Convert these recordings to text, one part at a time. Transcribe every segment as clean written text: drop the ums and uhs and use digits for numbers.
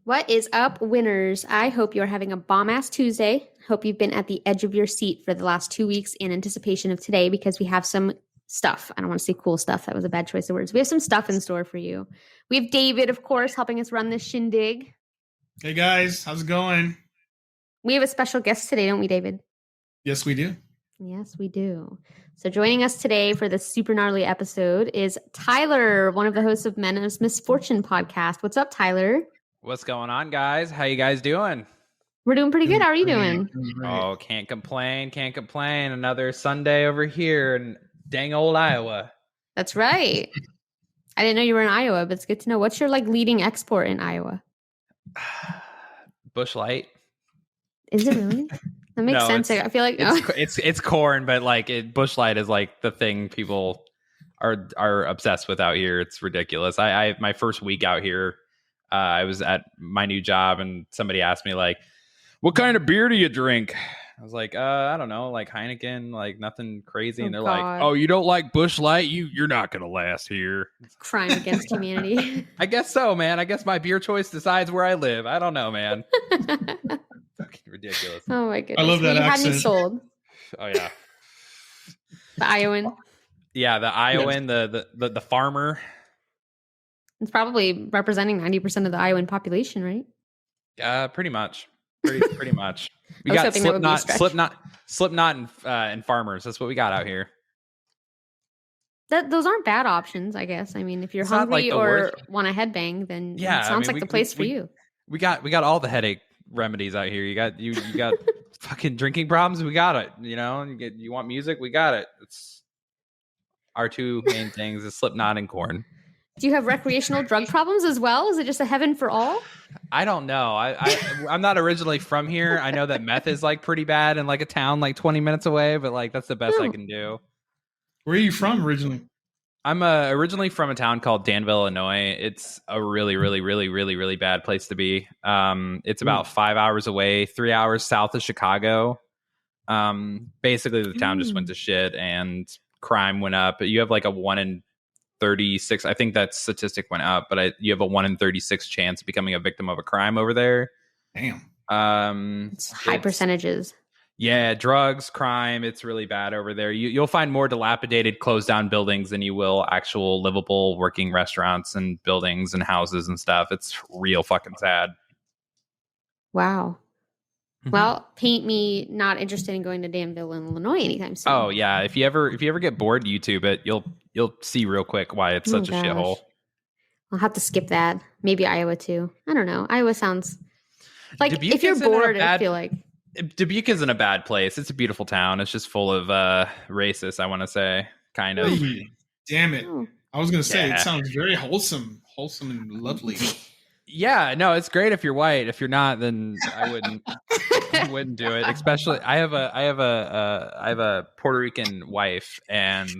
What is up, winners? I hope you're having a bomb-ass Tuesday. Hope you've been at the edge of your seat for the last 2 weeks in anticipation of today because we have some stuff. I don't want to say cool stuff. That was a bad choice of words. We have some stuff in store for you. We have Dayvid, of course, helping us run this shindig. Hey, guys. How's it going? We have a special guest today, don't we, Dayvid? Yes, we do. Yes, we do. So joining us today for this super gnarly episode is Tyler, one of the hosts of Men of Misfortune Podcast. What's up, Tyler? What's going on, guys? How you guys doing? We're doing pretty good. How are you doing? Oh, can't complain. Another Sunday over here in dang old Iowa. That's right. I didn't know you were in Iowa, but it's good to know. What's your leading export in Iowa? Bush Light. Is it really? That makes sense. I feel like it's corn, but Bush Light is the thing people are obsessed with out here. It's ridiculous. I my first week out here, I was at my new job and somebody asked me what kind of beer do you drink? I was like, I don't know, Heineken, nothing crazy. And they're like, oh, you don't like Bush Light? You're not going to last here. Crime against humanity. I guess so, man. I guess my beer choice decides where I live. I don't know, man. Fucking ridiculous. Oh my goodness. I love that accent. You had me sold. Oh yeah. The Iowan. Yeah, the Iowan, the farmer. It's probably representing 90% of the Iowan population, right? Pretty much. Pretty much. We got Slipknot, and farmers. That's what we got out here. Those aren't bad options, I guess. I mean, if you're hungry or want a headbang, then it sounds like the place for you. We got all the headache remedies out here. You got fucking drinking problems. We got it. You want music. We got it. It's our two main things: is Slipknot and corn. Do you have recreational drug problems as well? Is it just a heaven for all? I don't know. I'm not originally from here. I know that meth is pretty bad in a town 20 minutes away, but that's the best I can do. Where are you from originally? I'm originally from a town called Danville, Illinois. It's a really, really, really, really, really bad place to be. It's about 5 hours away, 3 hours south of Chicago. Basically, the town just went to shit and crime went up. You have a 1 in 36. I think that statistic went up, but you have a 1 in 36 chance of becoming a victim of a crime over there. Damn. It's high percentages. Yeah, drugs, crime, it's really bad over there. You'll find more dilapidated, closed down buildings than you will actual livable working restaurants and buildings and houses and stuff. It's real fucking sad. Wow. Well, paint me not interested in going to Danville, Illinois anytime soon. Oh yeah, if you ever get bored, YouTube it. You'll see real quick why it's such a shithole. I'll have to skip that. Maybe Iowa too. I don't know. Iowa sounds Dubuque if you're bored, I feel like Dubuque isn't a bad place. It's a beautiful town. It's just full of racists, I want to say, kind of. Damn it! I was gonna say it sounds very wholesome and lovely. Yeah, no, it's great if you're white. If you're not, then I wouldn't do it. Especially, I have a Puerto Rican wife, and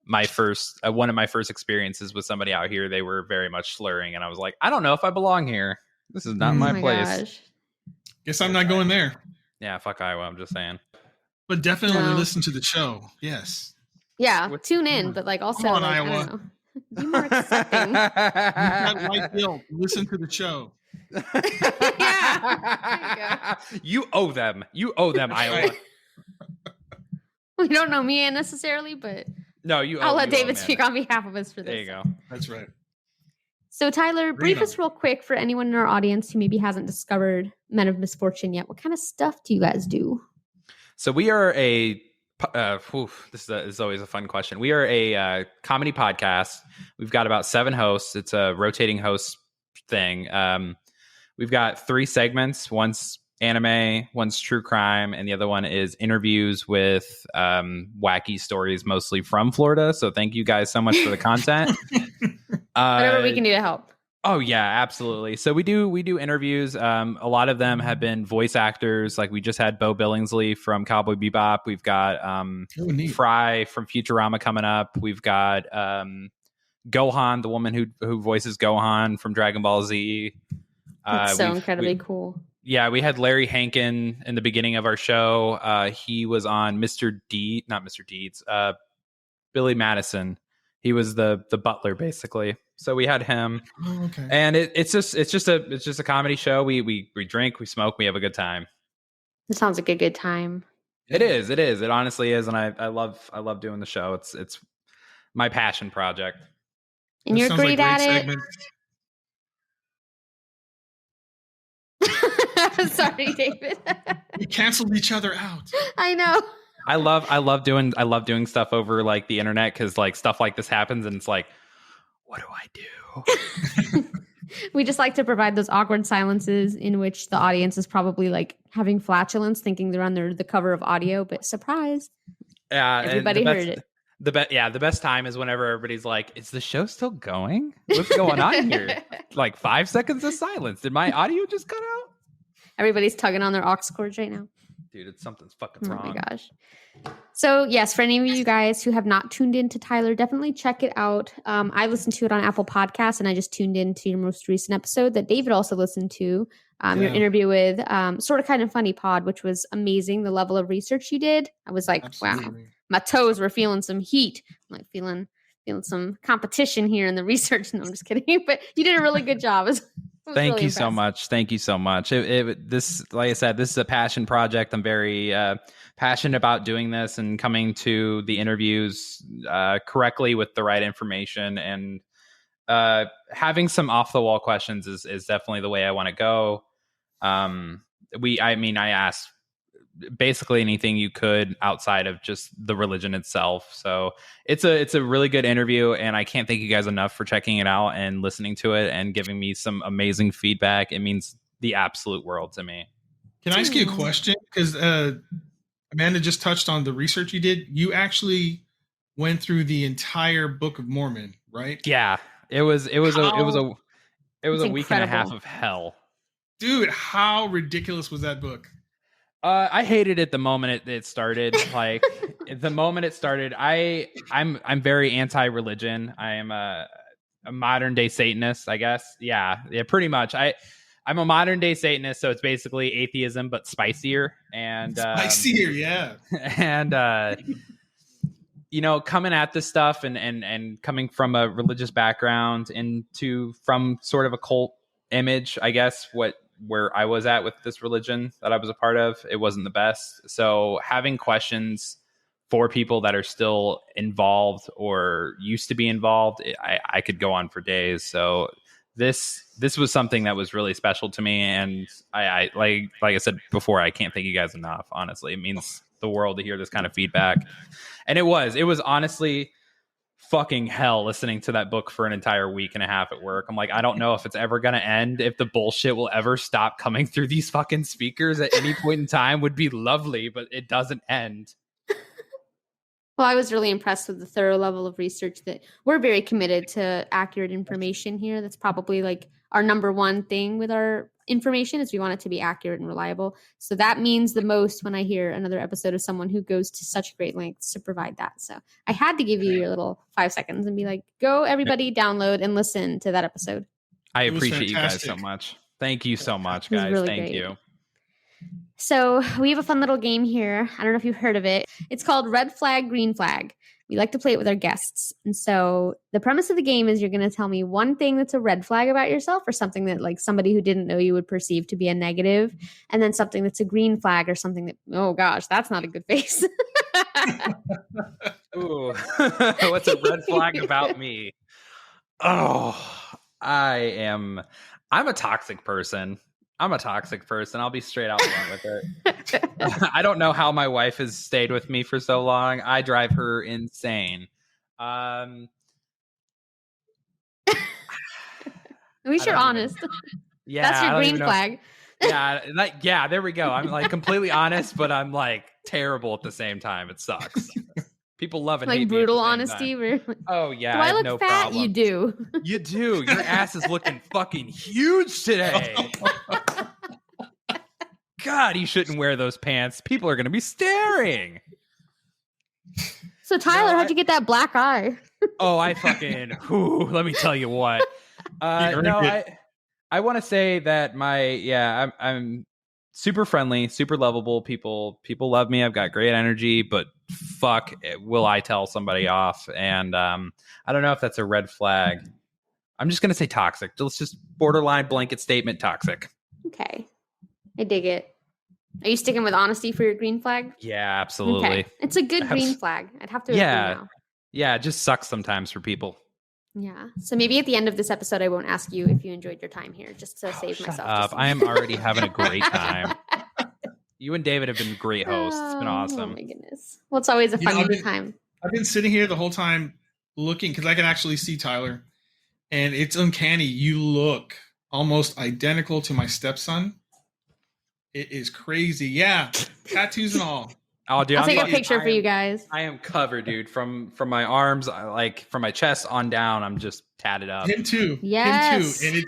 one of my first experiences with somebody out here, they were very much slurring, and I was like, I don't know if I belong here. This is not my place. Gosh. Guess I'm not going there. Yeah, fuck Iowa. I'm just saying. But definitely listen to the show. Yes. Yeah, tune in, but also come on, Iowa. I don't know. Be more accepting. You've got white guilt. Listen to the show. Yeah. You owe them, Iowa. We don't know me necessarily, but no, I'll let Dayvid speak on behalf of us for this. There you go. That's right. So Tyler, brief us real quick for anyone in our audience who maybe hasn't discovered Men of Misfortune yet. What kind of stuff do you guys do? So we are this is always a fun question. We are a comedy podcast. We've got about 7 hosts. It's a rotating host thing. We've got 3 segments. One's anime, one's true crime, and the other one is interviews with wacky stories, mostly from Florida. So thank you guys so much for the content. Whatever we can do to help. Oh yeah, absolutely. So we do interviews. A lot of them have been voice actors. We just had Bo Billingsley from Cowboy Bebop. We've got Fry from Futurama coming up. We've got Gohan, the woman who voices Gohan from Dragon Ball Z. That's so incredibly cool. Yeah, we had Larry Hankin in the beginning of our show. He was on Billy Madison. He was the butler basically. So we had him. Oh, okay. And it's just a comedy show. We drink, we smoke, we have a good time. It sounds like a good time. It is. It honestly is, and I love doing the show. It's my passion project. And you're great at it. Sorry, David. We canceled each other out. I know. I love doing stuff over like the internet because like stuff like this happens and it's like, what do I do? We just like to provide those awkward silences in which the audience is probably like having flatulence, thinking they're under the cover of audio, but surprise. Yeah, everybody heard it. The best time is whenever everybody's like, is the show still going? What's going on here? Like 5 seconds of silence. Did my audio just cut out? Everybody's tugging on their aux cords right now. Dude, something's fucking wrong. Oh my gosh. So yes, for any of you guys who have not tuned in to Tyler, definitely check it out. I listened to it on Apple Podcasts, and I just tuned in to your most recent episode that David also listened to. Your interview with Sort of Kind of Funny Pod, which was amazing. The level of research you did, I was like, Absolutely. Wow, my toes were feeling some heat. I'm like feeling some competition here in the research. No, I'm just kidding. But you did a really good job. Thank you so much. Thank you so much. This, like I said, this is a passion project. I'm very passionate about doing this and coming to the interviews correctly with the right information, and having some off the wall questions is definitely the way I want to go. I asked basically anything you could outside of just the religion itself. So it's a really good interview, and I can't thank you guys enough for checking it out and listening to it and giving me some amazing feedback. It means the absolute world to me. Can I ask you a question? Because Amanda just touched on the research you did. You actually went through the entire Book of Mormon, right? Yeah, it was a week and a half of hell. Dude, how ridiculous was that book? I hated it the moment it started. Like the moment it started, I'm very anti-religion. I am a modern day Satanist, I guess. Yeah, pretty much. I'm a modern day Satanist, so it's basically atheism but spicier and spicier, yeah. And coming at this stuff and coming from a religious background from sort of a cult image, I guess, where I was at with this religion that I was a part of, it wasn't the best. So having questions for people that are still involved or used to be involved, I could go on for days. So this was something that was really special to me. And I like I said before, I can't thank you guys enough. Honestly, it means the world to hear this kind of feedback. And it was honestly fucking hell listening to that book for an entire week and a half at work. I'm like, I don't know if it's ever going to end, if the bullshit will ever stop coming through these fucking speakers at any point in time. Would be lovely, but it doesn't end. Well, I was really impressed with the thorough level of research that we're very committed to accurate information here. That's probably like our number one thing with our information is we want it to be accurate and reliable. So that means the most when I hear another episode of someone who goes to such great lengths to provide that. So I had to give you your little 5 seconds and be like, go everybody download and listen to that episode. I appreciate you guys so much. Thank you so much, guys. Really Thank great. you. So we have a fun little game here. I don't know if you've heard of it. It's called Red Flag, Green Flag. We like to play it with our guests. And so the premise of the game is you're going to tell me one thing that's a red flag about yourself, or something that like somebody who didn't know you would perceive to be a negative, and then something that's a green flag or something that, oh gosh, that's not a good face. Ooh, what's a red flag about me? Oh, I'm a toxic person. I'll be straight out with it. I don't know how my wife has stayed with me for so long. I drive her insane. At least you're honest. Yeah, that's your green flag. Yeah, there we go. I'm like completely honest, but I'm like terrible at the same time. It sucks. People love it. Like brutal honesty. Oh yeah. Do I look no fat? Problem. You do. You do. Your ass is looking fucking huge today. God, you shouldn't wear those pants. People are going to be staring. So Tyler, how'd you get that black eye? Oh, I fucking. Let me tell you what. I want to say that I'm super friendly, super lovable. People love me. I've got great energy, but fuck, will I tell somebody off? And I don't know if that's a red flag. I'm just going to say toxic. Let's just borderline blanket statement toxic. Okay. I dig it. Are you sticking with honesty for your green flag? Yeah, absolutely. Okay. It's a good green flag. I'd have to agree now. Yeah, it just sucks sometimes for people. Yeah. So maybe at the end of this episode, I won't ask you if you enjoyed your time here, just to save Shut myself. up. I am already having a great time. You and Dayvid have been great hosts. It's been awesome. Oh my goodness. Well, it's always a fun time. I've been sitting here the whole time looking because I can actually see Tyler, and it's uncanny. You look almost identical to my stepson. It is crazy. Yeah. Tattoos and all. Oh, dude, I'll take a picture for you guys. I am covered, dude. From my arms, from my chest on down, I'm just tatted up. Him too. Yes. Him too. And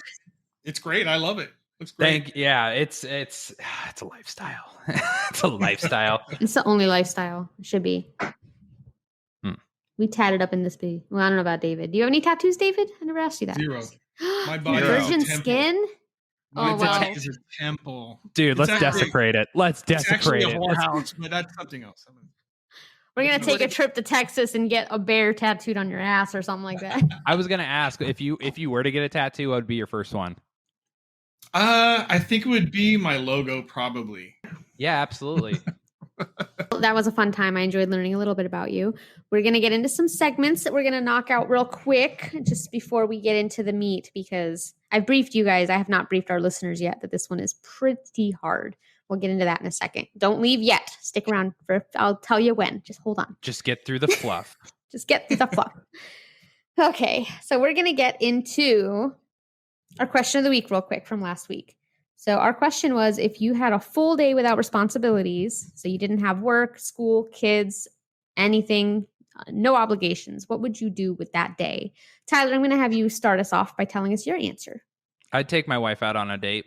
it's great. I love it. Looks great. It's a lifestyle. It's a lifestyle. It's the only lifestyle. It should be. We tatted up in this bee. Well, I don't know about Dayvid. Do you have any tattoos, Dayvid? I never asked you that. 0. My body Virgin skin? My wow. is a temple. Dude, let's desecrate it. Let's desecrate it. It's actually a whorehouse, but that's something else. We're going to take a trip to Texas and get a bear tattooed on your ass or something like that. I was going to ask, if you were to get a tattoo, what would be your first one? I think it would be my logo, probably. Yeah, absolutely. That was a fun time. I enjoyed learning a little bit about you. We're going to get into some segments that we're going to knock out real quick just before we get into the meat, because I've briefed you guys. I have not briefed our listeners yet that this one is pretty hard. We'll get into that in a second. Don't leave yet. Stick around I'll tell you when. Just hold on. Just get through the fluff. Just get through the fluff. Okay. So we're going to get into our question of the week real quick from last week. So our question was, if you had a full day without responsibilities, so you didn't have work, school, kids, anything, no obligations, what would you do with that day? Tyler, I'm going to have you start us off by telling us your answer. I'd take my wife out on a date.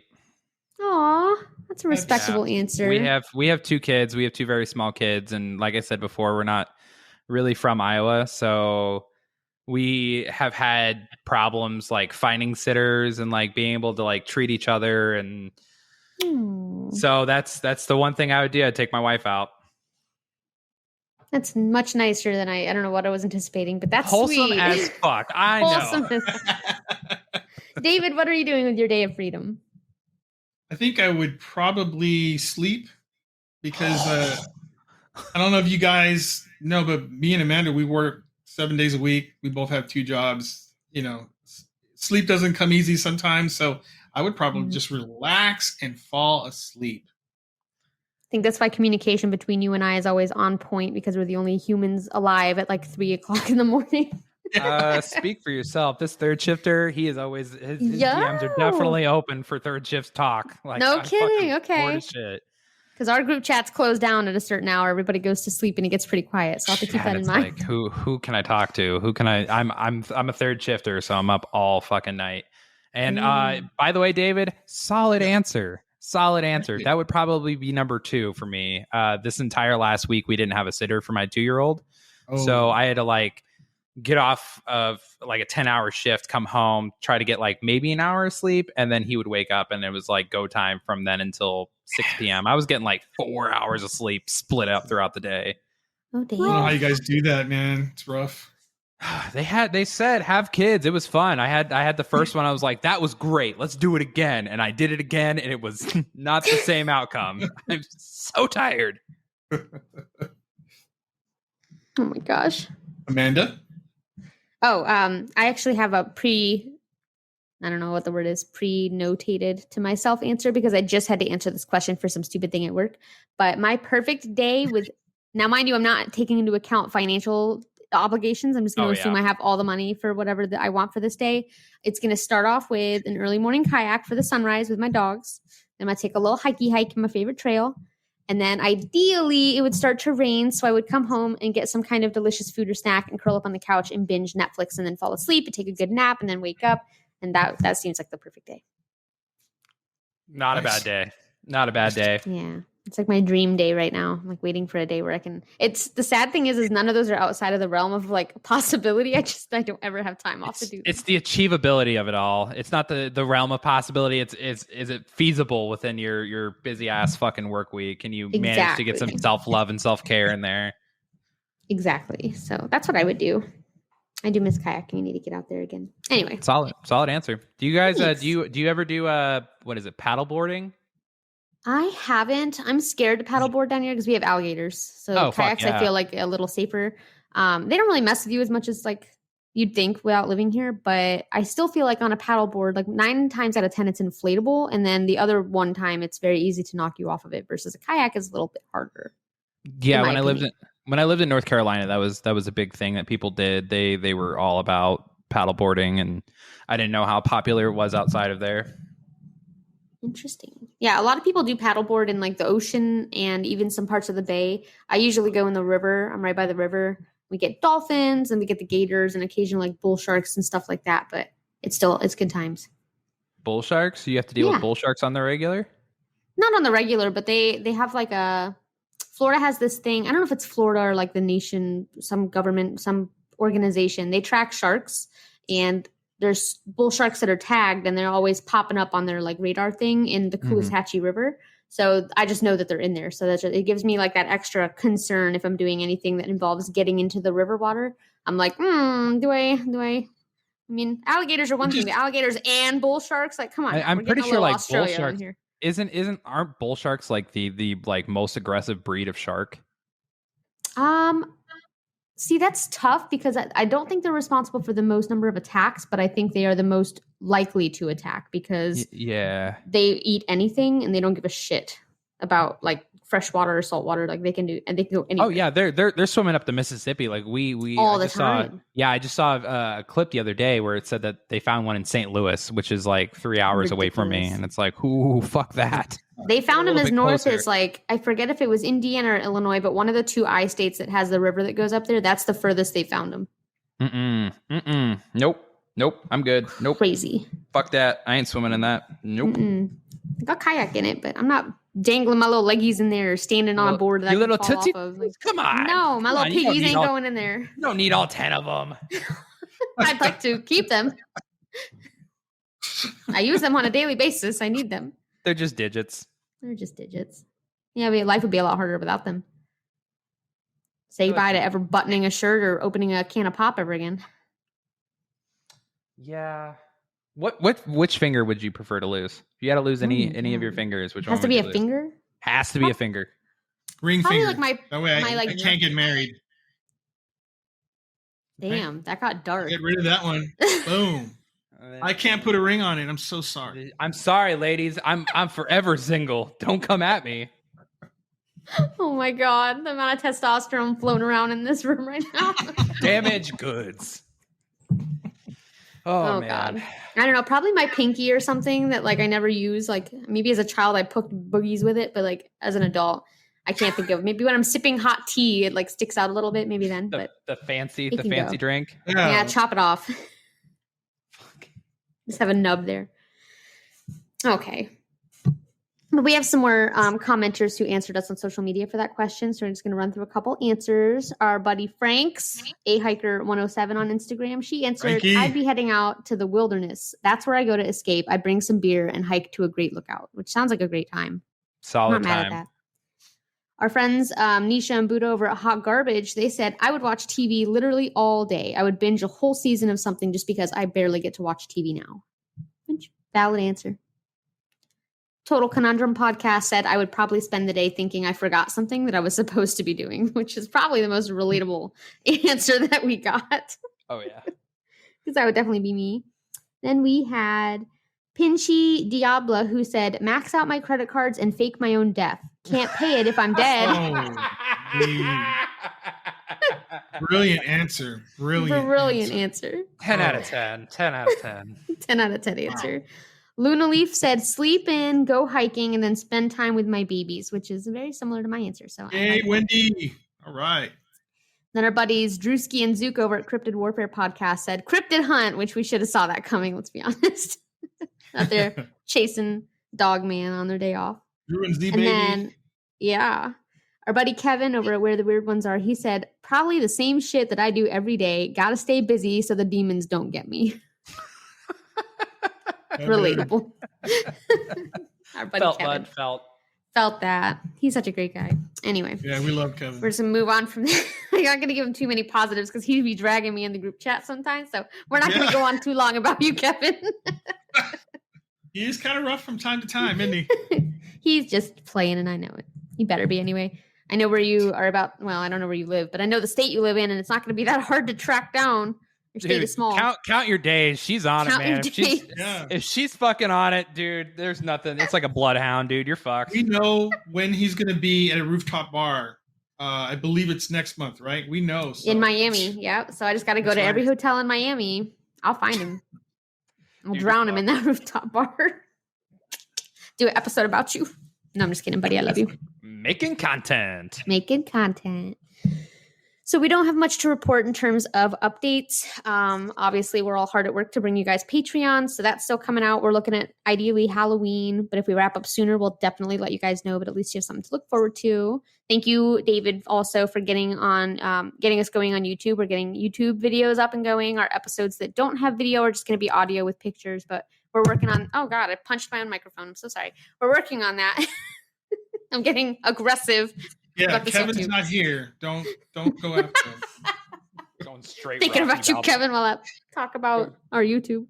Aw, that's a respectable answer. We have 2 kids. We have 2 very small kids. And like I said before, we're not really from Iowa. So we have had problems like finding sitters and like being able to like treat each other. And so that's the one thing I would do. I'd take my wife out. That's much nicer than I don't know what I was anticipating, but that's wholesome sweet. as fuck. I know. Dayvid, what are you doing with your day of freedom? I think I would probably sleep because I don't know if you guys know, but me and Amanda, we work 7 days a week. We both have 2 jobs. You know, sleep doesn't come easy sometimes. So I would probably just relax and fall asleep. I think that's why communication between you and I is always on point, because we're the only humans alive at like 3:00 in the morning. Speak for yourself. This third shifter, he is always his DMs are definitely open for third shift talk. Like, no kidding. Okay. Shit. Because our group chats close down at a certain hour. Everybody goes to sleep and it gets pretty quiet. So I'll have to keep that in mind. Like, who can I talk to? Who can I? I'm a third shifter, so I'm up all fucking night. And by the way, Dayvid, solid answer. Solid answer. That would probably be number 2 for me. This entire last week, we didn't have a sitter for my 2-year-old. So I had to like get off of like a 10-hour shift, come home, try to get like maybe an hour of sleep. And then he would wake up and it was like go time from then until 6 p.m. I was getting like 4 hours of sleep split up throughout the day. Oh, damn. I don't know how you guys do that, man. It's rough. They said have kids. It was fun. I had the first one. I was like, that was great. Let's do it again. And I did it again, and it was not the same outcome. I'm so tired. Oh my gosh. Amanda? Oh, I actually have a I don't know what the word is, pre-notated to myself answer, because I just had to answer this question for some stupid thing at work. But my perfect day now mind you, I'm not taking into account financial obligations. I'm just going to assume I have all the money for whatever I want for this day. It's going to start off with an early morning kayak for the sunrise with my dogs. Then I take a little hike in my favorite trail. And then ideally it would start to rain. So I would come home and get some kind of delicious food or snack and curl up on the couch and binge Netflix and then fall asleep and take a good nap and then wake up. And that seems like the perfect day. Not a bad day. Not a bad day. Yeah. It's like my dream day right now. I'm like waiting for a day where I can. It's the sad thing is none of those are outside of the realm of like possibility. I don't ever have time off to do. It's the achievability of it all. It's not the realm of possibility. Is it feasible within your busy ass fucking work week? Can you manage to get some self-love and self-care in there? Exactly. So that's what I would do. I do miss kayaking. I need to get out there again. Anyway, solid answer. Do you guys do you ever do what is it, paddle boarding? I haven't. I'm scared to paddleboard down here because we have alligators. So kayaks, I feel like a little safer. They don't really mess with you as much as like you'd think without living here. But I still feel like on a paddleboard, like 9 times out of 10, it's inflatable, and then the other 1 time, it's very easy to knock you off of it. Versus a kayak is a little bit harder. Yeah, when I lived in North Carolina, that was a big thing that people did. They were all about paddleboarding, and I didn't know how popular it was outside of there. Interesting. Yeah, a lot of people do paddleboard in like the ocean and even some parts of the bay. I usually go in the river. I'm right by the river. We get dolphins and we get the gators and occasionally like bull sharks and stuff like that. But it's good times. Bull sharks? You have to deal with bull sharks on the regular? Not on the regular, but they have like Florida has this thing. I don't know if it's Florida or like the nation, some government, some organization. They track sharks, and there's bull sharks that are tagged, and they're always popping up on their like radar thing in the Cooshatchee River. So I just know that they're in there. So it gives me like that extra concern if I'm doing anything that involves getting into the river water. I'm like, do I? I mean, alligators are one thing. The alligators and bull sharks, like, come on. I'm pretty sure like bull sharks aren't bull sharks like the like most aggressive breed of shark? See, that's tough because I don't think they're responsible for the most number of attacks, but I think they are the most likely to attack because they eat anything and they don't give a shit about like fresh water or salt water. Like they can go anywhere. Oh yeah, they're swimming up the Mississippi like we all the time. I just saw a clip the other day where it said that they found one in St. Louis, which is like 3 hours away from me, and it's like, ooh, fuck that. They found them as north as like, I forget if it was Indiana or Illinois, but one of the 2 I states that has the river that goes up there, that's the furthest they found them. Nope. I'm good. Nope. Crazy. Fuck that. I ain't swimming in that. Nope. I got kayak in it, but I'm not dangling my little leggies in there or standing on a board that I can fall off of. Like, come on. No, my little piggies ain't going in there. You don't need all 10 of them. I'd like to keep them. I use them on a daily basis. I need them. They're just digits. Yeah, life would be a lot harder without them. Say goodbye to ever buttoning a shirt or opening a can of pop ever again. Yeah. Which finger would you prefer to lose? If you had to lose any of your fingers, which one has to be a finger? Has to be a finger. Ring finger. Like that way I can't get married. Damn, that got dark. Get rid of that one. Boom. I can't put a ring on it. I'm so sorry. I'm sorry, ladies. I'm forever single. Don't come at me. Oh my God. The amount of testosterone floating around in this room right now. Damaged goods. Oh man. God. I don't know. Probably my pinky or something that like I never use. Like maybe as a child I poked boogies with it, but like as an adult, I can't think of. Maybe when I'm sipping hot tea, it like sticks out a little bit. Maybe then. The fancy drink. Yeah, chop it off. Just have a nub there. Okay. But we have some more commenters who answered us on social media for that question. So we're just going to run through a couple answers. Our buddy Frank's, ahiker107 on Instagram. She answered, Frankie. I'd be heading out to the wilderness. That's where I go to escape. I'd bring some beer and hike to a great lookout, which sounds like a great time. Solid I'm not mad at that. Our friends Nisha and Buddha over at Hot Garbage, they said, I would watch TV literally all day. I would binge a whole season of something just because I barely get to watch TV now. Valid answer. Total Conundrum Podcast said, I would probably spend the day thinking I forgot something that I was supposed to be doing, which is probably the most relatable answer that we got. Oh, yeah. Because that would definitely be me. Then we had Pinchy Diabla, who said, max out my credit cards and fake my own death. Can't pay it if I'm dead. Brilliant answer. Brilliant answer. 10 out of 10. 10 out of 10. 10 out of 10 answer. Wow. Luna Leaf said, sleep in, go hiking, and then spend time with my babies, which is very similar to my answer. So, hey, Wendy. All right. Then our buddies Drewski and Zook over at Cryptid Warfare Podcast said, cryptid hunt, which we should have saw that coming, let's be honest. Out there chasing Dog Man on their day off. Drew and Z, baby. Then, Yeah. Our buddy Kevin over at Where the Weird Ones Are, he said, probably the same shit that I do every day. Gotta stay busy so the demons don't get me. Relatable. Our buddy Kevin. Felt that. He's such a great guy. Anyway. Yeah, we love Kevin. We're just going to move on from that. I'm not going to give him too many positives because he'd be dragging me in the group chat sometimes. So we're not going to go on too long about you, Kevin. He is kind of rough from time to time, isn't he? He's just playing, and I know it. He better be anyway. I know where you are about. Well, I don't know where you live, but I know the state you live in, and it's not going to be that hard to track down. Your state is small. Count your days. She's on it, man. If she's fucking on it, dude, there's nothing. It's like a bloodhound, dude. You're fucked. We know when he's going to be at a rooftop bar. I believe it's next month, right? We know. So. In Miami, yeah. So I just got to go to every hotel in Miami. I'll find him. I'll drown him in that rooftop bar. Do an episode about you. No, I'm just kidding, buddy. I love you. Making content. So we don't have much to report in terms of updates. Obviously, we're all hard at work to bring you guys Patreon. So that's still coming out. We're looking at ideally Halloween. But if we wrap up sooner, we'll definitely let you guys know. But at least you have something to look forward to. Thank you, Dayvid, also for getting us going on YouTube. We're getting YouTube videos up and going. Our episodes that don't have video are just going to be audio with pictures. But we're working on – oh, God, I punched my own microphone. I'm so sorry. We're working on that. I'm getting aggressive. Yeah, Kevin's not here. Don't go after him. Going straight. Thinking about you, Kevin, while I talk about our YouTube.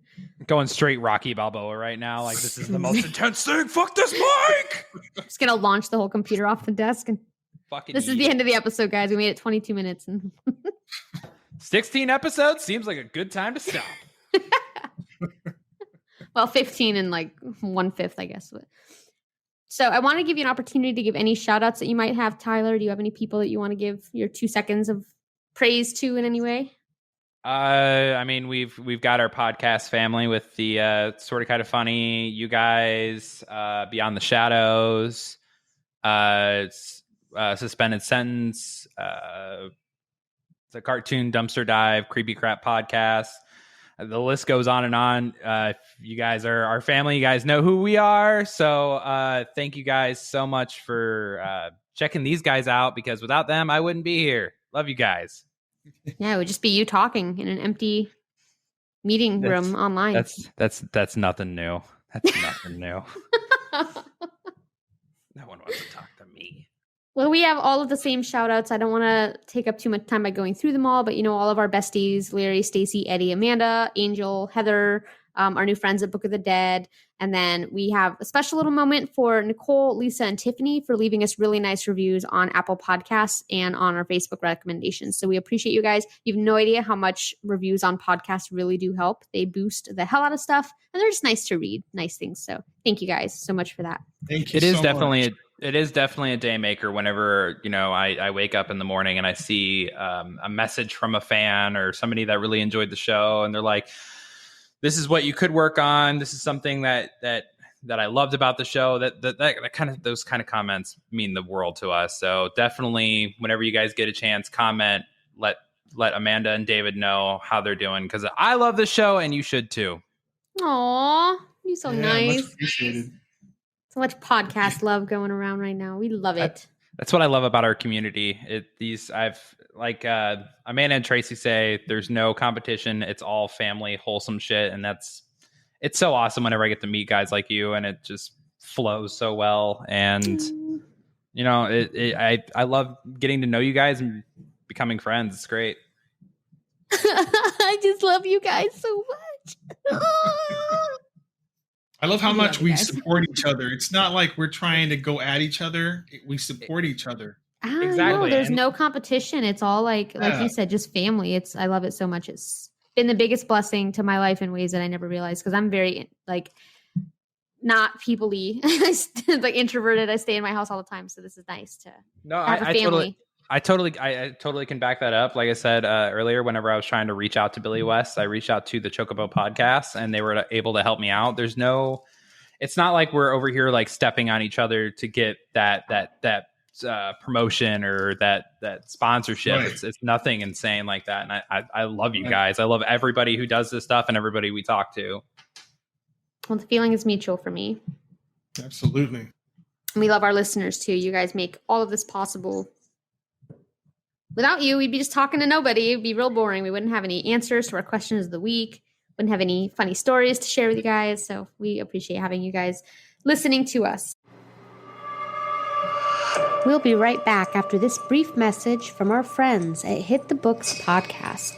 Going straight Rocky Balboa right now. Like, this is the most intense thing. Fuck this mic. Just gonna launch the whole computer off the desk and. This is the end of the episode, guys. We made it 22 minutes. 16 episodes seems like a good time to stop. Well, 15 and like 1/5, I guess. So I want to give you an opportunity to give any shout outs that you might have. Tyler, do you have any people that you want to give your 2 seconds of praise to in any way? I mean, we've got our podcast family with the Sort of Kind of Funny, you guys, Beyond the Shadows, Suspended Sentence, the Cartoon Dumpster Dive, Creepy Crap Podcast. The list goes on and on. If you guys are our family, you guys know who we are. So thank you guys so much for checking these guys out, because without them, I wouldn't be here. Love you guys. Yeah, it would just be you talking in an empty meeting room online. That's nothing new. That's nothing new. No one wants to talk to me. Well, we have all of the same shout outs. I don't want to take up too much time by going through them all, but all of our besties, Larry, Stacy, Eddie, Amanda, Angel, Heather, our new friends at Book of the Dead. And then we have a special little moment for Nicole, Lisa, and Tiffany for leaving us really nice reviews on Apple Podcasts and on our Facebook recommendations. So we appreciate you guys. You have no idea how much reviews on podcasts really do help. They boost the hell out of stuff, and they're just nice to read, nice things. So thank you guys so much for that. Thank you. It is definitely a day maker whenever, I wake up in the morning and I see a message from a fan or somebody that really enjoyed the show. And they're like, this is what you could work on. This is something that I loved about the show. Those kind of comments mean the world to us. So definitely whenever you guys get a chance, comment, let Amanda and Dayvid know how they're doing, because I love the show and you should too. Aw, you're so nice. Much appreciated. So much podcast love going around right now. We love it. That's what I love about our community. Amanda and Tracy say, there's no competition. It's all family, wholesome shit. And it's so awesome whenever I get to meet guys like you, and it just flows so well. And, I love getting to know you guys and becoming friends. It's great. I just love you guys so much. I love how much we support each other. It's not like we're trying to go at each other. We support each other. Exactly. There's no competition. It's all like you said, just family. I love it so much. It's been the biggest blessing to my life in ways that I never realized, because I'm very not people-y, like introverted. I stay in my house all the time. So this is nice to have a family. I totally can back that up. Like I said earlier, whenever I was trying to reach out to Billy West, I reached out to the Chocobo podcast, and they were able to help me out. It's not like we're over here like stepping on each other to get that promotion or that sponsorship. Right. It's nothing insane like that. And I love you guys. I love everybody who does this stuff and everybody we talk to. Well, the feeling is mutual for me. Absolutely. We love our listeners too. You guys make all of this possible. Without you, we'd be just talking to nobody. It'd be real boring. We wouldn't have any answers to our questions of the week. Wouldn't have any funny stories to share with you guys. So we appreciate having you guys listening to us. We'll be right back after this brief message from our friends at Hit the Books Podcast.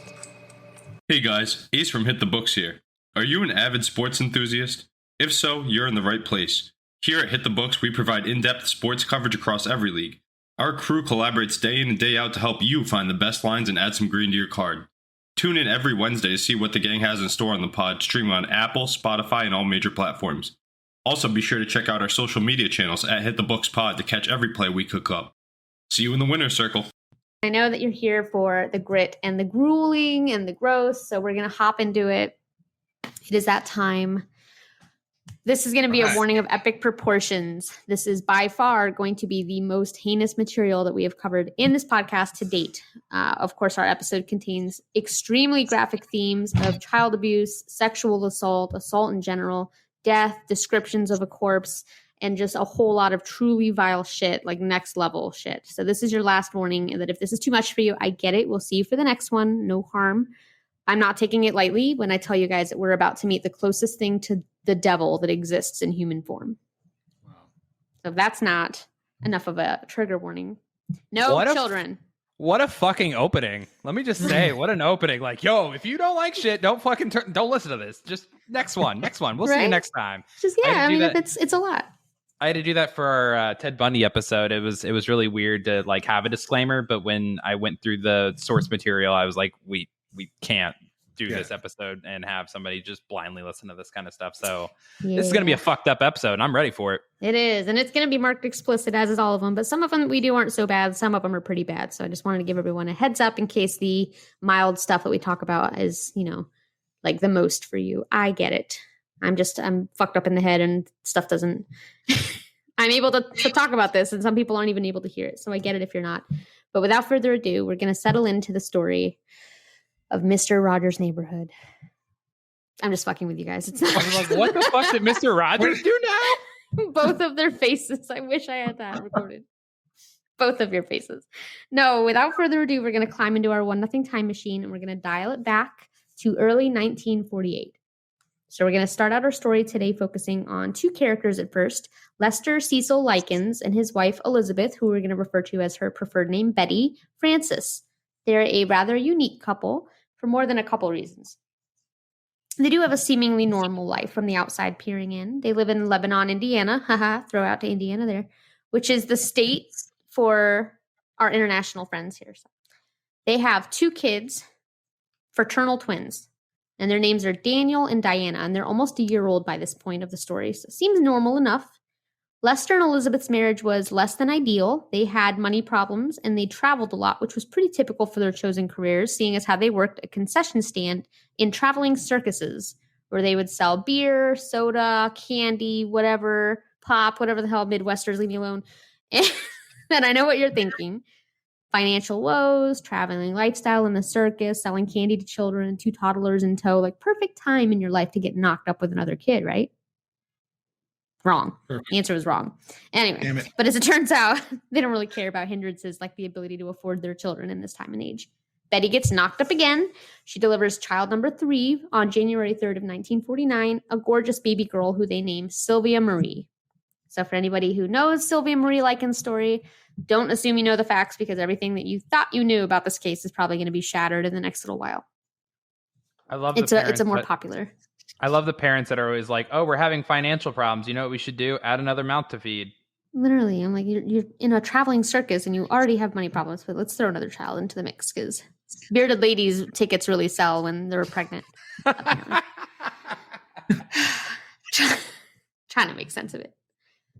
Hey guys, Ace from Hit the Books here. Are you an avid sports enthusiast? If so, you're in the right place. Here at Hit the Books, we provide in-depth sports coverage across every league. Our crew collaborates day in and day out to help you find the best lines and add some green to your card. Tune in every Wednesday to see what the gang has in store on the pod, streaming on Apple, Spotify, and all major platforms. Also, be sure to check out our social media channels at Hit the Books Pod to catch every play we cook up. See you in the winner's circle. I know that you're here for the grit and the grueling and the gross, so we're going to hop into it. It is that time. This is going to be a warning of epic proportions. This is by far going to be the most heinous material that we have covered in this podcast to date. Of course, our episode contains extremely graphic themes of child abuse, sexual assault, assault in general, death, descriptions of a corpse, and just a whole lot of truly vile shit, like next level shit. So this is your last warning, and that if this is too much for you, I get it. We'll see you for the next one. No harm. I'm not taking it lightly when I tell you guys that we're about to meet the closest thing to the devil that exists in human form. Wow. So if that's not enough of a trigger warning. No children. What a fucking opening. Let me just say, what an opening. Like, yo, if you don't like shit, don't fucking don't listen to this. Just next one. We'll see you next time. Just, I mean, it's a lot. I had to do that for our Ted Bundy episode. It was really weird to like have a disclaimer, but when I went through the source material, I was like, we can't do this episode and have somebody just blindly listen to this kind of stuff. So this is going to be a fucked up episode, and I'm ready for it. It is. And it's going to be marked explicit, as is all of them. But some of them we do aren't so bad. Some of them are pretty bad. So I just wanted to give everyone a heads up in case the mild stuff that we talk about is, like the most for you. I get it. I'm fucked up in the head and stuff doesn't, I'm able to talk about this, and some people aren't even able to hear it. So I get it if you're not. But without further ado, we're going to settle into the story of Mr. Rogers' Neighborhood. I'm just fucking with you guys. It's not. Like, what the fuck did Mr. Rogers do now? Both of their faces. I wish I had that recorded. Both of your faces. No, without further ado, we're going to climb into our 1-0 time machine, and we're going to dial it back to early 1948. So we're going to start out our story today focusing on two characters at first, Lester Cecil Likens and his wife Elizabeth, who we're going to refer to as her preferred name, Betty Francis. They're a rather unique couple for more than a couple reasons. They do have a seemingly normal life from the outside peering in. They live in Lebanon, Indiana. Throw out to Indiana there, which is the state for our international friends here. So they have 2 kids, fraternal twins, and their names are Daniel and Diana, and they're almost a year old by this point of the story. So it seems normal enough. Lester and Elizabeth's marriage was less than ideal. They had money problems, and they traveled a lot, which was pretty typical for their chosen careers, seeing as how they worked a concession stand in traveling circuses, where they would sell beer, soda, candy, whatever, pop, whatever the hell, Midwesters, leave me alone. And I know what you're thinking. Financial woes, traveling lifestyle in the circus, selling candy to children and 2 toddlers in tow, like perfect time in your life to get knocked up with another kid, right? Wrong. Perfect. The answer was wrong. Anyway, but as it turns out, they don't really care about hindrances like the ability to afford their children in this time and age. Betty gets knocked up again. She delivers child number 3 on January 3rd of 1949, a gorgeous baby girl who they name Sylvia Marie. So for anybody who knows Sylvia Marie Likens' story, don't assume you know the facts, because everything that you thought you knew about this case is probably going to be shattered in the next little while. I love it's a more popular. I love the parents that are always like, "Oh, we're having financial problems. You know what we should do? Add another mouth to feed." Literally, I'm like, you're in a traveling circus and you already have money problems, but let's throw another child into the mix because bearded ladies tickets really sell when they're pregnant. Trying to make sense of it.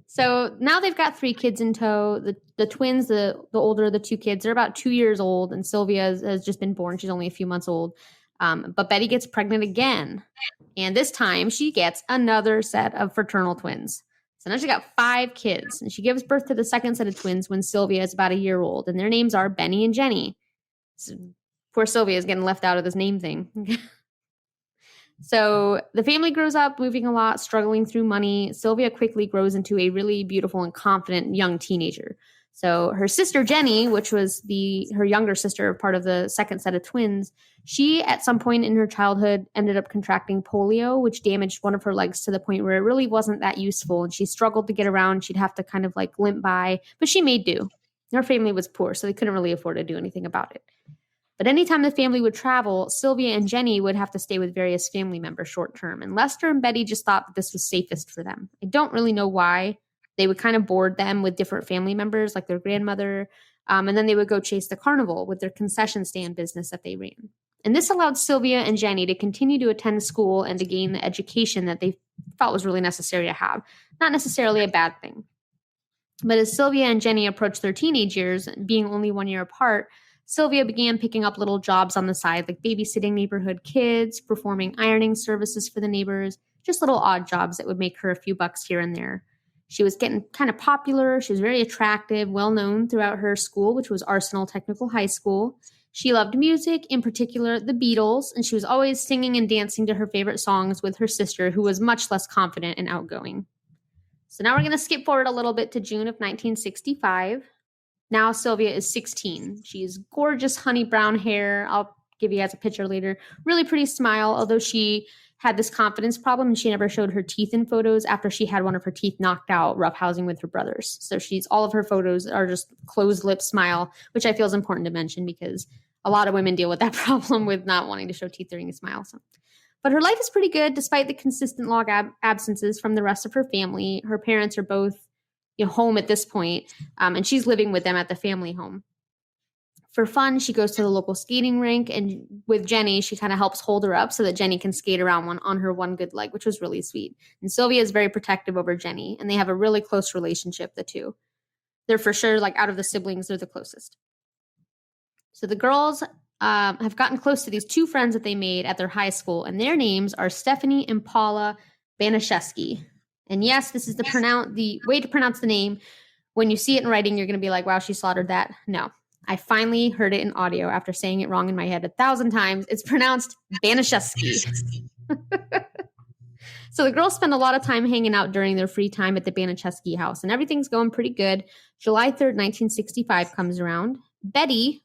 So now they've got 3 kids in tow. The twins, the older of the 2 kids, they're about 2 years old, and Sylvia has just been born. She's only a few months old. But Betty gets pregnant again. And this time she gets another set of fraternal twins. So now she got 5 kids. And she gives birth to the second set of twins when Sylvia is about a year old. And their names are Benny and Jenny. So poor Sylvia is getting left out of this name thing. So the family grows up, moving a lot, struggling through money. Sylvia quickly grows into a really beautiful and confident young teenager. So her sister Jenny, which was her younger sister, part of the second set of twins, she at some point in her childhood ended up contracting polio, which damaged one of her legs to the point where it really wasn't that useful. And she struggled to get around. She'd have to kind of like limp by, but she made do. Her family was poor, so they couldn't really afford to do anything about it. But anytime the family would travel, Sylvia and Jenny would have to stay with various family members short term. And Lester and Betty just thought that this was safest for them. I don't really know why. They would kind of board them with different family members, like their grandmother. And then they would go chase the carnival with their concession stand business that they ran. And this allowed Sylvia and Jenny to continue to attend school and to gain the education that they felt was really necessary to have. Not necessarily a bad thing. But as Sylvia and Jenny approached their teenage years, being only 1 year apart, Sylvia began picking up little jobs on the side, like babysitting neighborhood kids, performing ironing services for the neighbors, just little odd jobs that would make her a few bucks here and there. She was getting kind of popular. She was very attractive, well-known throughout her school, which was Arsenal Technical High School. She loved music, in particular the Beatles, and she was always singing and dancing to her favorite songs with her sister, who was much less confident and outgoing. So now we're going to skip forward a little bit to June of 1965. Now Sylvia is 16. She has gorgeous honey brown hair. I'll give you guys a picture later. Really pretty smile, although she had this confidence problem and she never showed her teeth in photos after she had one of her teeth knocked out roughhousing with her brothers. So all of her photos are just closed lip smile, which I feel is important to mention because a lot of women deal with that problem with not wanting to show teeth during a smile. But her life is pretty good despite the consistent long absences from the rest of her family. Her parents are both home at this point, and she's living with them at the family home. For fun, she goes to the local skating rink, and with Jenny, she kind of helps hold her up so that Jenny can skate around on her one good leg, which was really sweet. And Sylvia is very protective over Jenny, and they have a really close relationship, the two. They're for sure, like out of the siblings, they're the closest. So the girls have gotten close to these two friends that they made at their high school, and their names are Stephanie and Paula Baniszewski. And yes, this is the way to pronounce the name. When you see it in writing, you're going to be like, wow, she slaughtered that. No. I finally heard it in audio after saying it wrong in my head 1,000 times. It's pronounced Baniszewski. So the girls spend a lot of time hanging out during their free time at the Baniszewski house, and everything's going pretty good. July 3rd, 1965 comes around. Betty,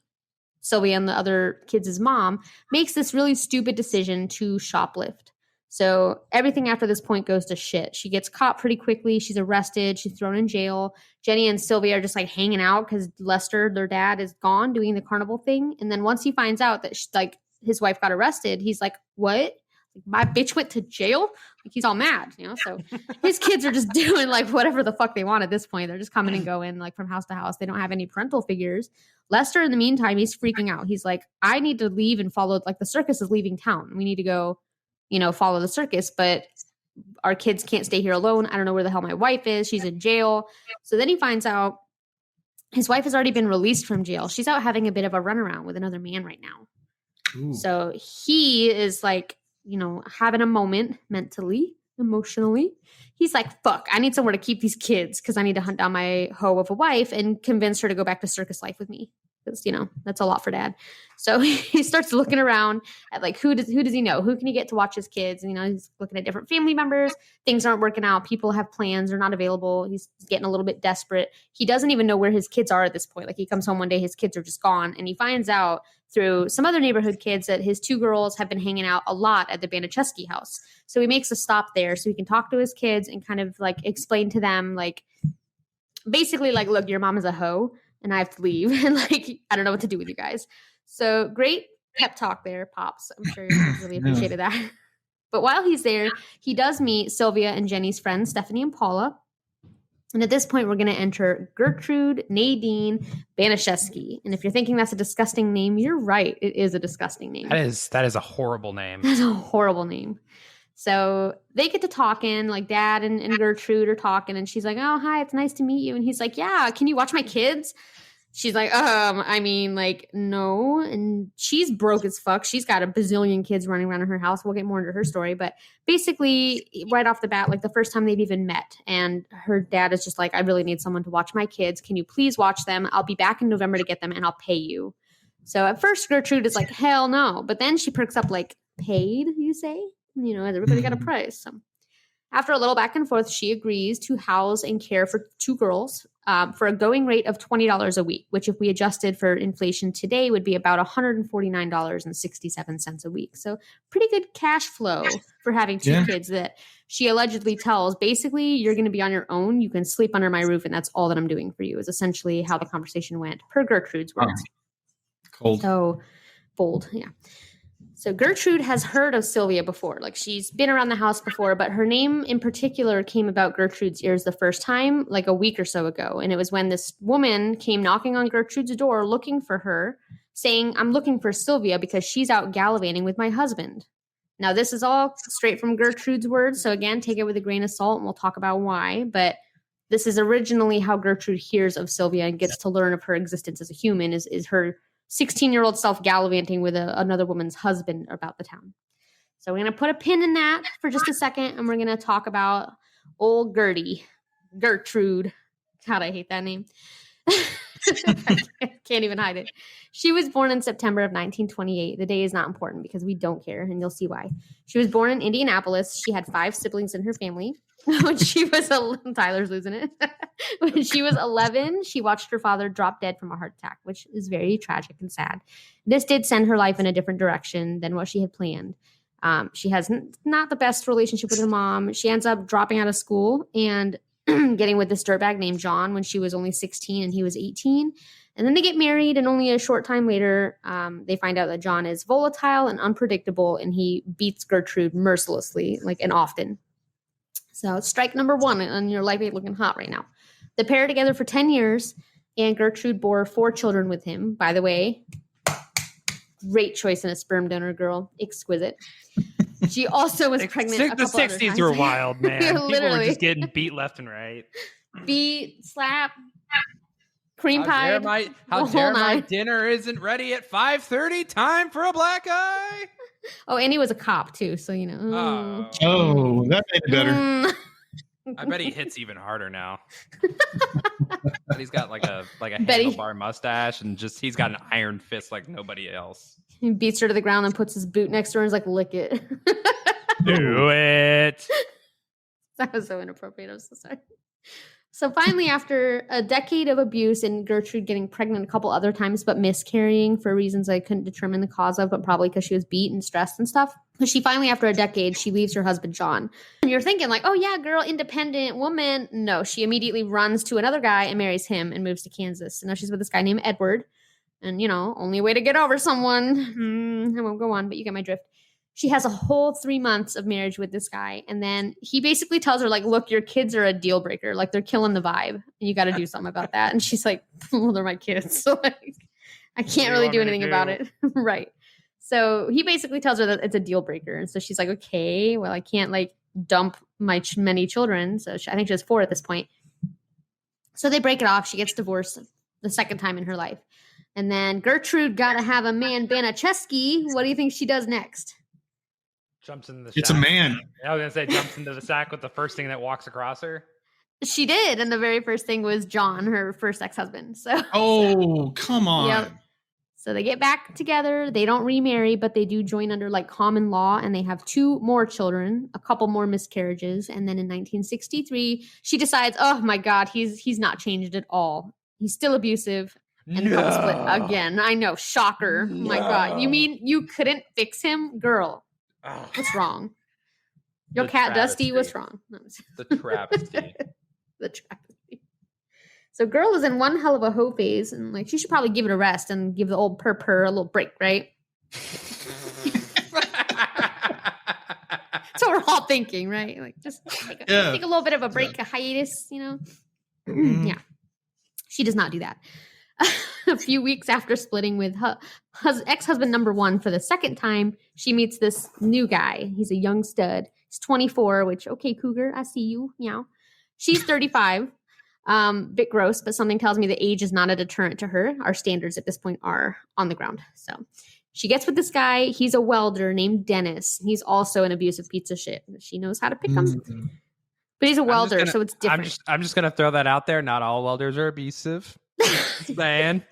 Sylvia and the other kids' mom, makes this really stupid decision to shoplift. So everything after this point goes to shit. She gets caught pretty quickly. She's arrested. She's thrown in jail. Jenny and Sylvia are just like hanging out because Lester, their dad, is gone doing the carnival thing. And then once he finds out that his wife got arrested, he's like, what? My bitch went to jail? Like he's all mad, So his kids are just doing like whatever the fuck they want at this point. They're just coming and going like from house to house. They don't have any parental figures. Lester, in the meantime, he's freaking out. He's like, I need to leave and follow, like the circus is leaving town. We need to go follow the circus, but our kids can't stay here alone. I don't know where the hell my wife is. She's in jail. So then he finds out his wife has already been released from jail. She's out having a bit of a runaround with another man right now. Ooh. So he is like, having a moment mentally, emotionally. He's like, fuck, I need somewhere to keep these kids because I need to hunt down my hoe of a wife and convince her to go back to circus life with me. Because, that's a lot for dad. So he starts looking around at like, who does he know? Who can he get to watch his kids? And, he's looking at different family members. Things aren't working out. People have plans. They're not available. He's getting a little bit desperate. He doesn't even know where his kids are at this point. Like he comes home one day, his kids are just gone. And he finds out through some other neighborhood kids that his two girls have been hanging out a lot at the Baniszewski house. So he makes a stop there so he can talk to his kids and kind of like explain to them, like, basically like, look, your mom is a hoe. And I have to leave. And like, I don't know what to do with you guys. So great pep talk there, Pops. I'm sure you really appreciated that. But while he's there, he does meet Sylvia and Jenny's friends, Stephanie and Paula. And at this point, we're going to enter Gertrude Nadine Baniszewski. And if you're thinking that's a disgusting name, you're right. It is a disgusting name. That is a horrible name. That's a horrible name. So they get to talking, like Dad and Gertrude are talking, and she's like, oh, hi, it's nice to meet you. And he's like, yeah, can you watch my kids? She's like, no. And she's broke as fuck. She's got a bazillion kids running around in her house. We'll get more into her story. But basically, right off the bat, like the first time they've even met, and her dad is just like, I really need someone to watch my kids. Can you please watch them? I'll be back in November to get them, and I'll pay you. So at first, Gertrude is like, hell no. But then she perks up like, paid, you say? everybody got a price. So after a little back and forth, she agrees to house and care for 2 girls for a going rate of $20 a week, which if we adjusted for inflation today would be about $149.67 a week. So pretty good cash flow for having 2 kids that she allegedly tells, basically, you're going to be on your own. You can sleep under my roof, and that's all that I'm doing for you, is essentially how the conversation went, per Gertrude's words. Cold. So bold, yeah. So Gertrude has heard of Sylvia before. Like, she's been around the house before, but her name in particular came about Gertrude's ears the first time, like a week or so ago. And it was when this woman came knocking on Gertrude's door looking for her, saying, I'm looking for Sylvia because she's out gallivanting with my husband. Now, this is all straight from Gertrude's words. So again, take it with a grain of salt and we'll talk about why. But this is originally how Gertrude hears of Sylvia and gets to learn of her existence as a human, is her 16-year-old self gallivanting with another woman's husband about the town. So we're going to put a pin in that for just a second, and we're going to talk about old Gertie. Gertrude. God, I hate that name. I can't even hide it. She was born in September of 1928. The day is not important because we don't care, and you'll see why. She was born in Indianapolis. She had 5 siblings in her family. When she was Tyler's losing it. When she was 11, she watched her father drop dead from a heart attack, which is very tragic and sad. This did send her life in a different direction than what she had planned. She has not the best relationship with her mom. She ends up dropping out of school and getting with this dirtbag named John when she was only 16 and he was 18. And then they get married, and only a short time later, they find out that John is volatile and unpredictable, and he beats Gertrude mercilessly, and often. So strike number 1, and your life ain't looking hot right now. They pair together for 10 years, and Gertrude bore 4 children with him. By the way, great choice in a sperm donor, girl. Exquisite. She also was pregnant a couple other times. The 60s were wild, man. People Literally. were just getting beat left and right. Beat, slap, cream pie. How dare my dinner isn't ready at 5:30? Time for a black eye. Oh, and he was a cop too, so Oh, that made it better. I bet he hits even harder now. But he's got like a handlebar mustache, and he's got an iron fist like nobody else. He beats her to the ground and puts his boot next to her and is like, lick it. Do it. That was so inappropriate. I'm so sorry. So finally, after a decade of abuse and Gertrude getting pregnant a couple other times, but miscarrying for reasons I couldn't determine the cause of, but probably because she was beat and stressed and stuff. But she finally, after a decade, she leaves her husband, John. And you're thinking like, oh yeah, girl, independent woman. No, she immediately runs to another guy and marries him and moves to Kansas. And now she's with this guy named Edward. And, only way to get over someone. I won't go on, but you get my drift. She has a whole 3 months of marriage with this guy. And then he basically tells her, look, your kids are a deal breaker. They're killing the vibe. And you got to do something about that. And she's like, well, they're my kids. So I can't really do anything about it. Right. So he basically tells her that it's a deal breaker. And so she's like, okay, well, I can't dump my many children. So I think she has 4 at this point. So they break it off. She gets divorced the second time in her life. And then Gertrude got to have a man, Baniszewski. What do you think she does next? Jumps in the sack. It's a man. I was going to say jumps into the sack with the first thing that walks across her. She did. And the very first thing was John, her first ex-husband. So. Oh, come on. Yep. So they get back together. They don't remarry, but they do join under common law. And they have 2 more children, a couple more miscarriages. And then in 1963, she decides, oh my God, he's not changed at all. He's still abusive. And the couple split again. I know. Shocker. No. My God. You mean you couldn't fix him? Girl. Oh. What's wrong? Your cat travesty. Dusty, what's wrong? No. The travesty. The travesty. So girl is in one hell of a hoe phase, and she should probably give it a rest and give the old purr a little break, right? That's what we're all thinking, right? Just take a little bit of a break, a hiatus, Mm-hmm. Yeah. She does not do that. A few weeks after splitting with ex-husband number 1 for the second time, she meets this new guy. He's a young stud. He's 24, which, okay, cougar, I see you. Meow. She's 35. Bit gross, but something tells me the age is not a deterrent to her. Our standards at this point are on the ground. So she gets with this guy. He's a welder named Dennis. He's also an abusive piece of shit. She knows how to pick him. But he's a welder, so it's different. I'm just going to throw that out there. Not all welders are abusive. Man.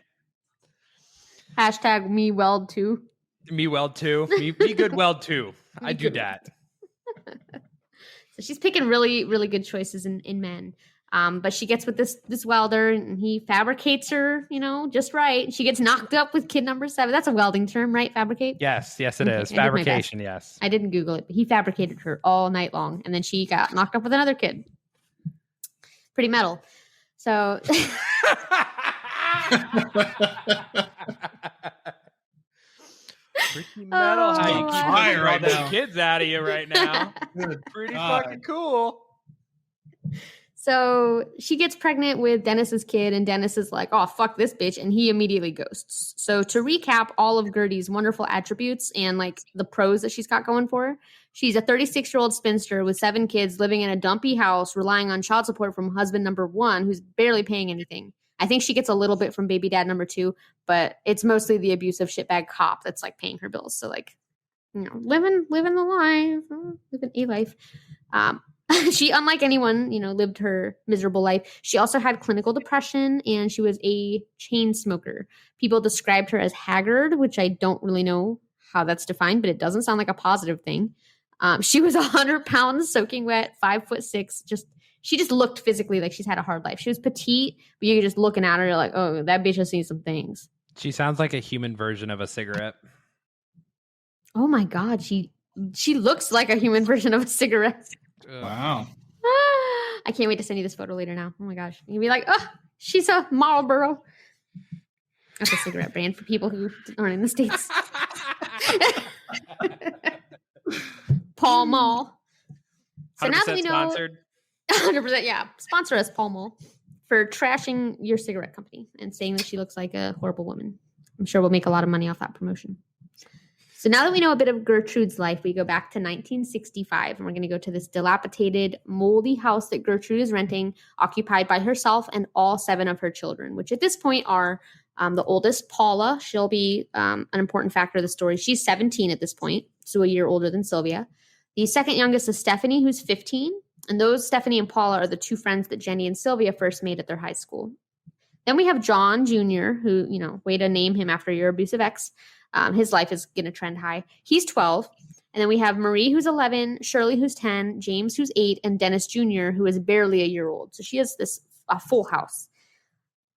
Hashtag me weld too. Me weld too. Me good weld too. I do that. So she's picking really, really good choices in men. But she gets with this welder, and he fabricates her, just right. She gets knocked up with kid number 7. That's a welding term, right? Fabricate? Yes, it is. Fabrication, yes. I didn't Google it, but he fabricated her all night long, and then she got knocked up with another kid. Pretty metal. So pretty metal. How you keep fire all right those now. kids out of you right now. Pretty fucking cool. So she gets pregnant with Dennis's kid, and Dennis is like, oh, fuck this bitch. And he immediately ghosts. So to recap all of Gertie's wonderful attributes and like the pros that she's got going for her, she's a 36-year-old spinster with 7 kids living in a dumpy house, relying on child support from husband number 1, who's barely paying anything. I think she gets a little bit from baby dad number 2, but it's mostly the abusive shitbag cop that's like paying her bills. So like, living the life, living a life. She, unlike anyone, lived her miserable life. She also had clinical depression, and she was a chain smoker. People described her as haggard, which I don't really know how that's defined, but it doesn't sound like a positive thing. She was 100 pounds, soaking wet, 5'6". She just looked physically like she's had a hard life. She was petite, but you're just looking at her, you're like, oh, that bitch has seen some things. She sounds like a human version of a cigarette. Oh my God, she looks like a human version of a cigarette. Wow. I can't wait to send you this photo later now. Oh my gosh. You'll be like, oh, she's a Marlboro. That's a cigarette brand for people who aren't in the States. Pall Mall. So now that we know, sponsored. 100%, yeah. Sponsor us, Pall Mall, for trashing your cigarette company and saying that she looks like a horrible woman. I'm sure we'll make a lot of money off that promotion. So now that we know a bit of Gertrude's life, we go back to 1965, and we're going to go to this dilapidated, moldy house that Gertrude is renting, occupied by herself and all 7 of her children, which at this point are the oldest, Paula. She'll be an important factor of the story. She's 17 at this point, so a year older than Sylvia. The second youngest is Stephanie, who's 15. And those, Stephanie and Paula, are the 2 friends that Jenny and Sylvia first made at their high school. Then we have John Jr., who, way to name him after your abusive ex. His life is going to trend high. He's 12. And then we have Marie, who's 11, Shirley, who's 10, James, who's 8, and Dennis Jr., who is barely a year old. So she has this full house.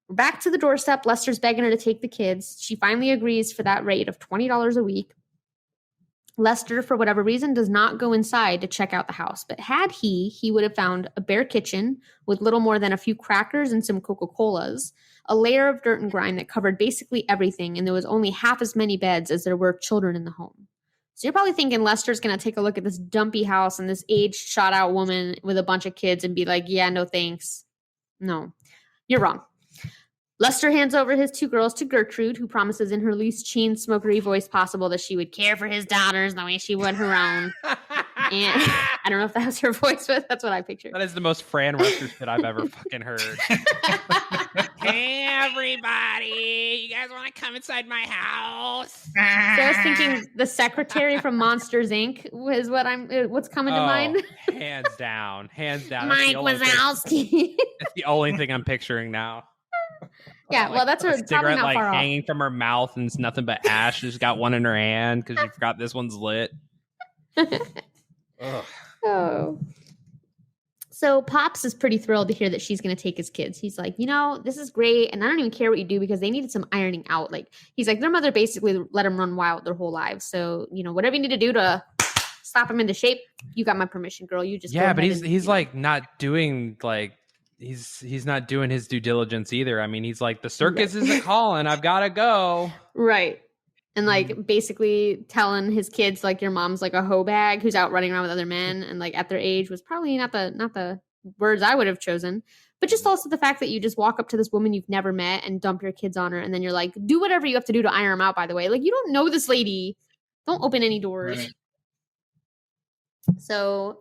We're back to the doorstep. Lester's begging her to take the kids. She finally agrees for that rate of $20 a week. Lester, for whatever reason, does not go inside to check out the house. But had he would have found a bare kitchen with little more than a few crackers and some Coca-Colas, a layer of dirt and grime that covered basically everything, and there was only half as many beds as there were children in the home. So you're probably thinking Lester's going to take a look at this dumpy house and this aged, shot-out woman with a bunch of kids and be like, yeah, no thanks. No, you're wrong. Lester hands over his 2 girls to Gertrude, who promises in her least chain smokery voice possible that she would care for his daughters the way she would her own. And I don't know if that was her voice, but that's what I pictured. That is the most Fran Rutger shit I've ever fucking heard. Hey, everybody. You guys want to come inside my house? So I was thinking the secretary from Monsters, Inc. was what's coming to mind. Hands down. Mike Wazowski. That's the only thing I'm picturing now. Yeah, well, that's her cigarette not like far hanging off. from her mouth, and it's nothing but ash. She's got one in her hand because she forgot this one's lit. Oh. So Pops is pretty thrilled to hear that she's going to take his kids. He's like, this is great, and I don't even care what you do because they needed some ironing out. Like, he's like, their mother basically let them run wild their whole lives. So, whatever you need to do to slap them into shape, you got my permission, girl. You just but he's like not doing like. He's not doing his due diligence either. I mean, he's like, the circus isn't calling. I've got to go. Right. And like basically telling his kids like your mom's like a hoe bag who's out running around with other men and like at their age was probably not the words I would have chosen. But just also the fact that you just walk up to this woman you've never met and dump your kids on her, and then you're like, do whatever you have to do to iron them out, by the way. Like, you don't know this lady. Don't open any doors. Right. So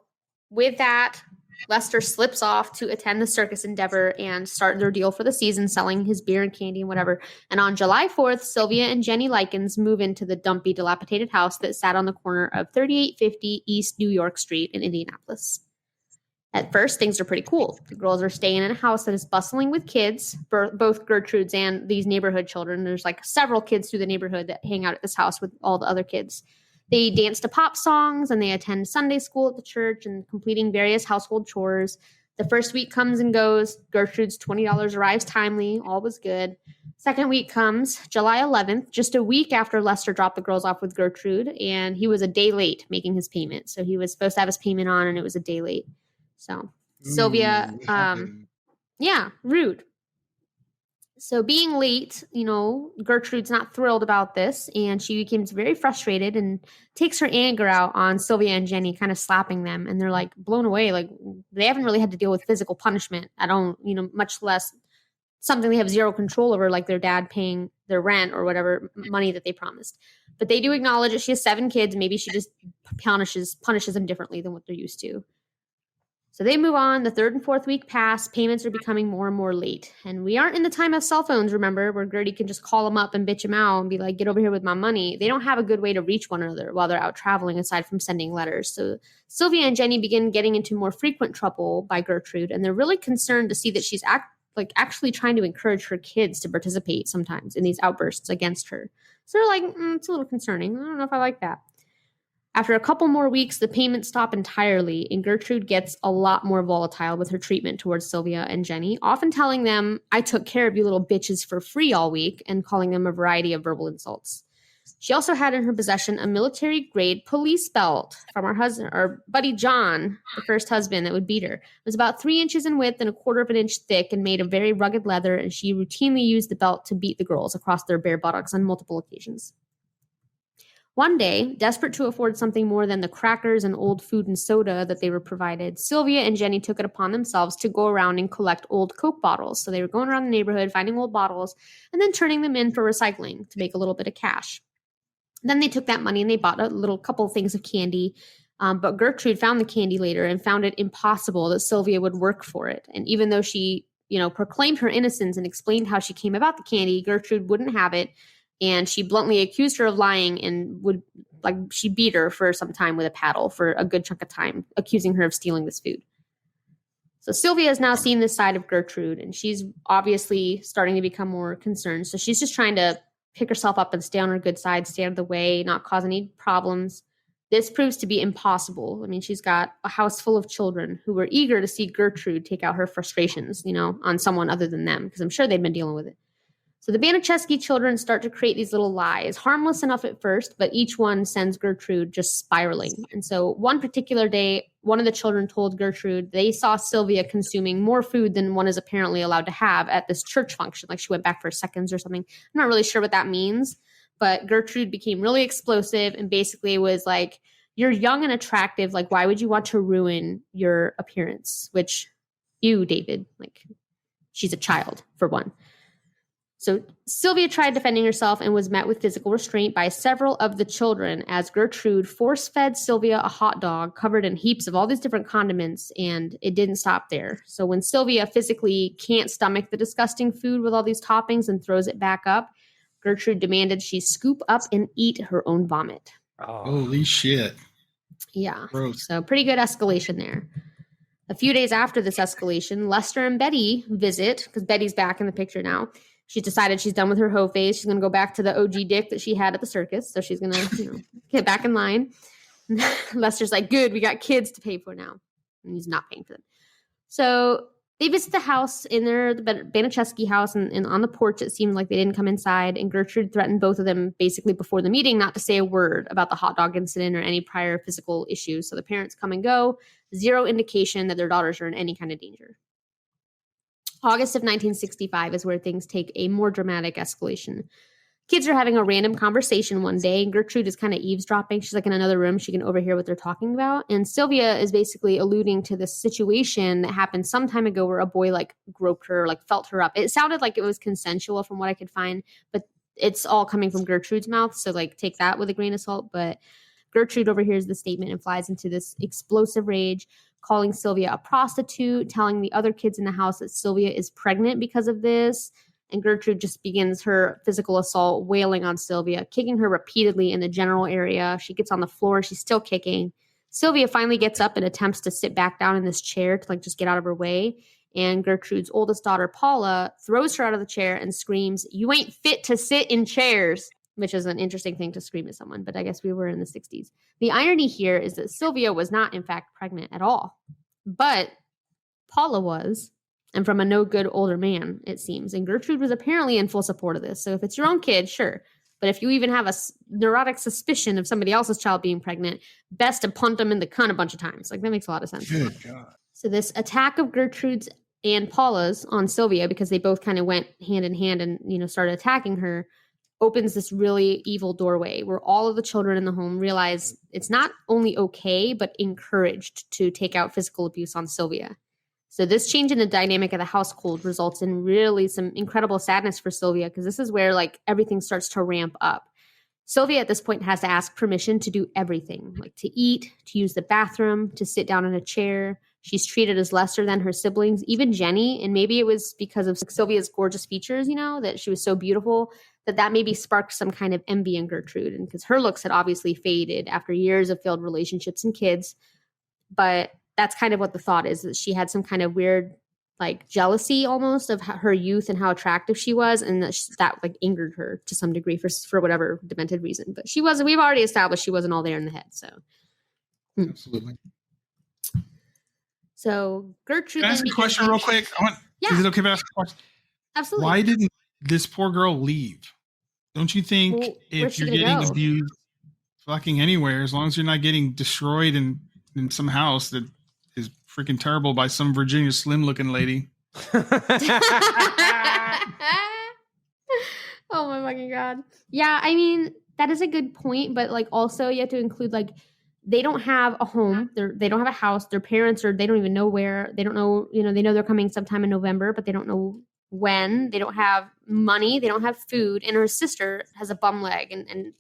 with that, Lester slips off to attend the circus endeavor and start their deal for the season, selling his beer and candy and whatever. And on July 4th, Sylvia and Jenny Likens move into the dumpy, dilapidated house that sat on the corner of 3850 East New York Street in Indianapolis. At first, things are pretty cool. The girls are staying in a house that is bustling with kids, both Gertrude's and these neighborhood children. There's like several kids through the neighborhood that hang out at this house with all the other kids. They dance to pop songs and they attend Sunday school at the church and completing various household chores. The first week comes and goes. Gertrude's $20 arrives timely. All was good. Second week comes, July 11th, just a week after Lester dropped the girls off with Gertrude, and he was a day late making his payment. So he was supposed to have his payment on, and it was a day late. So Sylvia, rude. So being late, Gertrude's not thrilled about this, and she becomes very frustrated and takes her anger out on Sylvia and Jenny, kind of slapping them. And they're like blown away. Like they haven't really had to deal with physical punishment. Much less something they have zero control over, like their dad paying their rent or whatever money that they promised. But they do acknowledge that she has 7 kids. Maybe she just punishes them differently than what they're used to. So they move on. The 3rd and 4th week pass. Payments are becoming more and more late. And we aren't in the time of cell phones, remember, where Gertie can just call them up and bitch them out and be like, get over here with my money. They don't have a good way to reach one another while they're out traveling aside from sending letters. So Sylvia and Jenny begin getting into more frequent trouble by Gertrude. And they're really concerned to see that she's actually trying to encourage her kids to participate sometimes in these outbursts against her. So they're like, it's a little concerning. I don't know if I like that. After a couple more weeks, the payments stop entirely, and Gertrude gets a lot more volatile with her treatment towards Sylvia and Jenny, often telling them, I took care of you little bitches for free all week, and calling them a variety of verbal insults. She also had in her possession a military-grade police belt from her buddy John, the first husband that would beat her. It was about 3 inches in width and 1/4 of an inch thick and made of very rugged leather, and she routinely used the belt to beat the girls across their bare buttocks on multiple occasions. One day, desperate to afford something more than the crackers and old food and soda that they were provided, Sylvia and Jenny took it upon themselves to go around and collect old Coke bottles. So they were going around the neighborhood, finding old bottles, and then turning them in for recycling to make a little bit of cash. Then they took that money and they bought a couple of things of candy. But Gertrude found the candy later and found it impossible that Sylvia would work for it. And even though she, proclaimed her innocence and explained how she came about the candy, Gertrude wouldn't have it. And she bluntly accused her of lying and she beat her for some time with a paddle for a good chunk of time, accusing her of stealing this food. So Sylvia has now seen this side of Gertrude, and she's obviously starting to become more concerned. So she's just trying to pick herself up and stay on her good side, stay out of the way, not cause any problems. This proves to be impossible. I mean, she's got a house full of children who were eager to see Gertrude take out her frustrations, on someone other than them, because I'm sure they'd been dealing with it. So the Baniszewski children start to create these little lies, harmless enough at first, but each one sends Gertrude just spiraling. And so one particular day, one of the children told Gertrude they saw Sylvia consuming more food than one is apparently allowed to have at this church function. Like she went back for seconds or something. I'm not really sure what that means, but Gertrude became really explosive and basically was like, you're young and attractive. Like, why would you want to ruin your appearance? Which you, Dayvid, she's a child for one. So Sylvia tried defending herself and was met with physical restraint by several of the children as Gertrude force-fed Sylvia a hot dog covered in heaps of all these different condiments, and it didn't stop there. So when Sylvia physically can't stomach the disgusting food with all these toppings and throws it back up, Gertrude demanded she scoop up and eat her own vomit. Oh. Holy shit. Yeah. Gross. So pretty good escalation there. A few days after this escalation, Lester and Betty visit, because Betty's back in the picture now. She's decided she's done with her hoe phase. She's going to go back to the OG dick that she had at the circus. So she's going to, get back in line. Lester's like, good, we got kids to pay for now. And he's not paying for them. So they visit the house the Baniszewski house. And on the porch, it seemed like they didn't come inside. And Gertrude threatened both of them basically before the meeting not to say a word about the hot dog incident or any prior physical issues. So the parents come and go. Zero indication that their daughters are in any kind of danger. August of 1965 is where things take a more dramatic escalation. Kids are having a random conversation one day, and Gertrude is kind of eavesdropping. She's in another room. She can overhear what they're talking about. And Sylvia is basically alluding to this situation that happened some time ago where a boy groped her, felt her up. It sounded like it was consensual from what I could find, but it's all coming from Gertrude's mouth. So take that with a grain of salt. But Gertrude overhears the statement and flies into this explosive rage, calling Sylvia a prostitute, telling the other kids in the house that Sylvia is pregnant because of this. And Gertrude just begins her physical assault, wailing on Sylvia, kicking her repeatedly in the general area. She gets on the floor. She's still kicking. Sylvia finally gets up and attempts to sit back down in this chair to just get out of her way. And Gertrude's oldest daughter, Paula, throws her out of the chair and screams, "You ain't fit to sit in chairs." which is an interesting thing to scream at someone, but I guess we were in the 60s. The irony here is that Sylvia was not, in fact, pregnant at all, but Paula was, and from a no good older man, it seems. And Gertrude was apparently in full support of this. So if it's your own kid, sure. But if you even have a neurotic suspicion of somebody else's child being pregnant, best to punt them in the cunt a bunch of times. Like, that makes a lot of sense. Good God. So this attack of Gertrude's and Paula's on Sylvia, because they both kind of went hand in hand and, started attacking her, opens this really evil doorway where all of the children in the home realize it's not only okay, but encouraged to take out physical abuse on Sylvia. So this change in the dynamic of the household results in really some incredible sadness for Sylvia, because this is where everything starts to ramp up. Sylvia at this point has to ask permission to do everything, like to eat, to use the bathroom, to sit down in a chair. She's treated as lesser than her siblings, even Jenny. And maybe it was because of Sylvia's gorgeous features, that she was so beautiful, that maybe sparked some kind of envy in Gertrude. And because her looks had obviously faded after years of failed relationships and kids. But that's kind of what the thought is, that she had some kind of weird, jealousy almost of her youth and how attractive she was. And that angered her to some degree for whatever demented reason. But we've already established she wasn't all there in the head. So. Absolutely. So Gertrude. Can I ask a question real quick? Yeah. Is it okay if I ask a question? Absolutely. Why didn't this poor girl leave? Don't you think if you're getting abused fucking anywhere, as long as you're not getting destroyed in some house that is freaking terrible by some Virginia Slim looking lady? Oh my fucking God. Yeah, I mean, that is a good point, but also you have to include they don't have a home. They don't have a house. Their parents they don't even know where. They don't know, they know they're coming sometime in November, but they don't know when. They don't have money. They don't have food. And her sister has a bum leg. And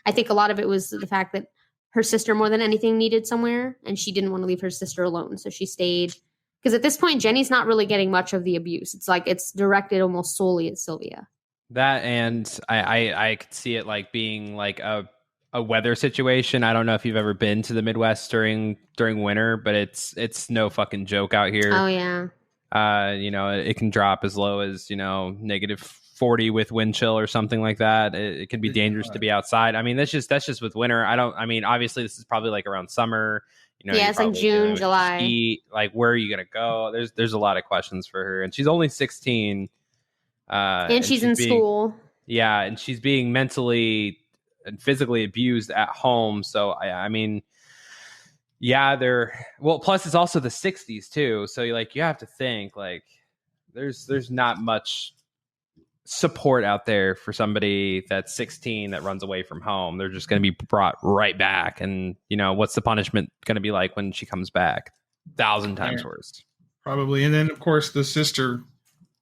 I think a lot of it was the fact that her sister more than anything needed somewhere, and she didn't want to leave her sister alone. So she stayed. Because at this point, Jenny's not really getting much of the abuse. It's it's directed almost solely at Sylvia. That, and I could see it being a weather situation. I don't know if you've ever been to the Midwest during winter, but it's no fucking joke out here. Oh yeah. It can drop as low as, -40 with wind chill or something like that. It can be dangerous to be outside. I mean, that's just with winter. Obviously this is probably around summer. Yeah, it's June, July. Eat, where are you going to go? There's a lot of questions for her, and she's only 16. And she's in school. Yeah. And she's being mentally and physically abused at home. So plus it's also the 60s too. So you have to think there's not much support out there for somebody that's 16 that runs away from home. They're just going to be brought right back. And what's the punishment going to be like when she comes back? 1,000 times worse. Probably. And then of course the sister,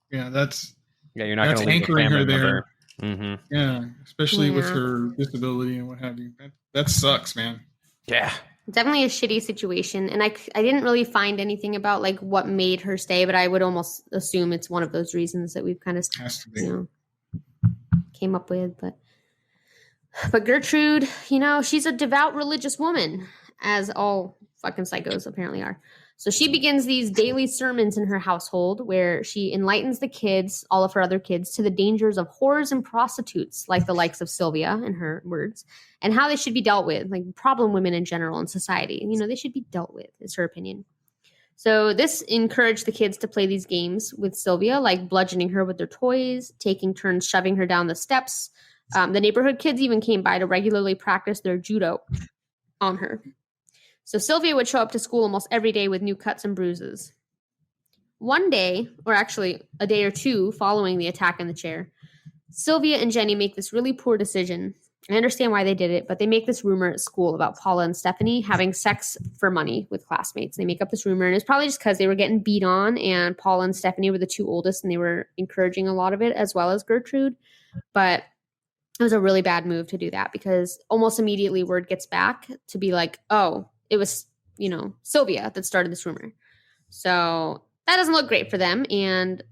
you're not going to leave the family there. Mm-hmm. Yeah, especially with her disability and what have you. That sucks, man. Yeah. Definitely a shitty situation. And I didn't really find anything about what made her stay, but I would almost assume it's one of those reasons that we've kind of came up with. But Gertrude, she's a devout religious woman, as all fucking psychos apparently are. So she begins these daily sermons in her household where she enlightens the kids, all of her other kids, to the dangers of whores and prostitutes, like the likes of Sylvia, in her words, and how they should be dealt with, problem women in general in society. They should be dealt with, is her opinion. So this encouraged the kids to play these games with Sylvia, like bludgeoning her with their toys, taking turns shoving her down the steps. The neighborhood kids even came by to regularly practice their judo on her. So Sylvia would show up to school almost every day with new cuts and bruises. One day, or actually a day or two following the attack in the chair, Sylvia and Jenny make this really poor decision. I understand why they did it, but they make this rumor at school about Paula and Stephanie having sex for money with classmates. They make up this rumor, and it's probably just because they were getting beat on, and Paula and Stephanie were the two oldest, and they were encouraging a lot of it, as well as Gertrude. But it was a really bad move to do that, because almost immediately word gets back to be oh, it was, Sylvia that started this rumor. So that doesn't look great for them. And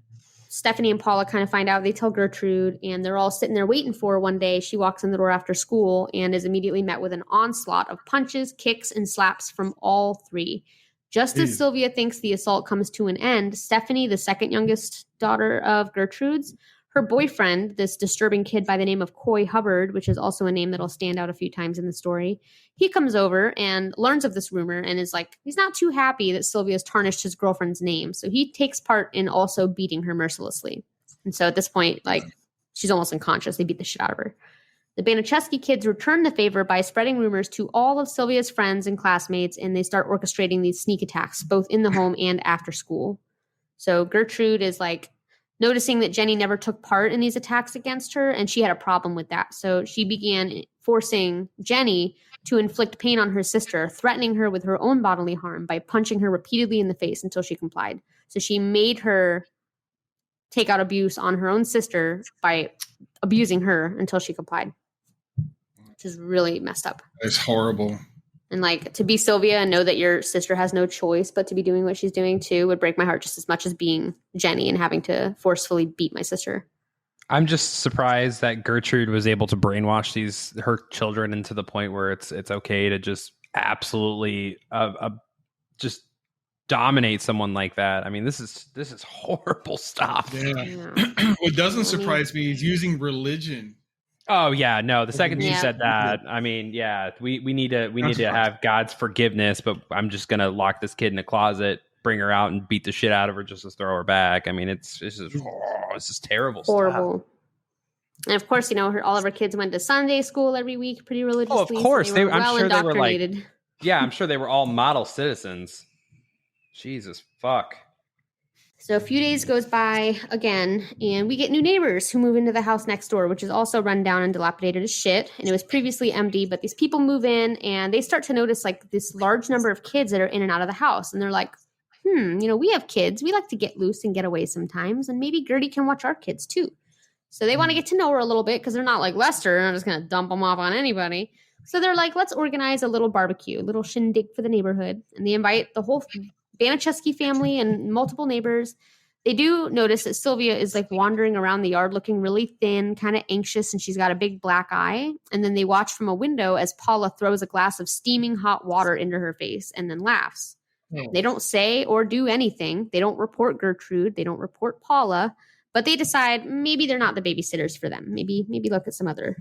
Stephanie and Paula kind of find out. They tell Gertrude, and they're all sitting there waiting for her one day. She walks in the door after school and is immediately met with an onslaught of punches, kicks, and slaps from all three. Just as Sylvia thinks the assault comes to an end, Stephanie, the second youngest daughter of Gertrude's, Her boyfriend, this disturbing kid by the name of Coy Hubbard, which is also a name that'll stand out a few times in the story, he comes over and learns of this rumor and is like, he's not too happy that Sylvia's tarnished his girlfriend's name. So he takes part in also beating her mercilessly. And so at this point, like, she's almost unconscious. They beat the shit out of her. The Baniszewski kids return the favor by spreading rumors to all of Sylvia's friends and classmates, and they start orchestrating these sneak attacks, both in the home and after school. So Gertrude is like noticing that Jenny never took part in these attacks against her, and she had a problem with that. So she began forcing Jenny to inflict pain on her sister, threatening her with her own bodily harm by punching her repeatedly in the face until she complied. So she made her take out abuse on her own sister by abusing her until she complied, which is really messed up. It's horrible. And like, to be Sylvia and know that your sister has no choice but to be doing what she's doing too would break my heart just as much as being Jenny and having to forcefully beat my sister. I'm just surprised that Gertrude was able to brainwash her children into the point where it's okay to just absolutely just dominate someone like that. I mean, this is horrible stuff. Yeah. What doesn't surprise me is using religion. Oh yeah, no. The second you said that, I mean, yeah, we need to have God's forgiveness, but I'm just gonna lock this kid in a closet, bring her out, and beat the shit out of her just to throw her back. I mean, it's just terrible. Horrible. Stuff. And of course, all of her kids went to Sunday school every week, pretty religiously. Oh, of course, so I'm sure they were like, yeah, I'm sure they were all model citizens. Jesus fuck. So a few days goes by again, and we get new neighbors who move into the house next door, which is also run down and dilapidated as shit. And it was previously empty, but these people move in, and they start to notice like this large number of kids that are in and out of the house. And they're like, we have kids. We like to get loose and get away sometimes, and maybe Gertie can watch our kids too. So they want to get to know her a little bit because they're not like Lester. They're not just going to dump them off on anybody. So they're like, let's organize a little barbecue, a little shindig for the neighborhood. And they invite the whole Baniszewski family and multiple neighbors. They do notice that Sylvia is like wandering around the yard looking really thin, kind of anxious, and she's got a big black eye. And then they watch from a window as Paula throws a glass of steaming hot water into her face and then laughs. They don't say or do anything. They don't report Gertrude. They don't report Paula, but they decide maybe they're not the babysitters for them. Maybe look at some other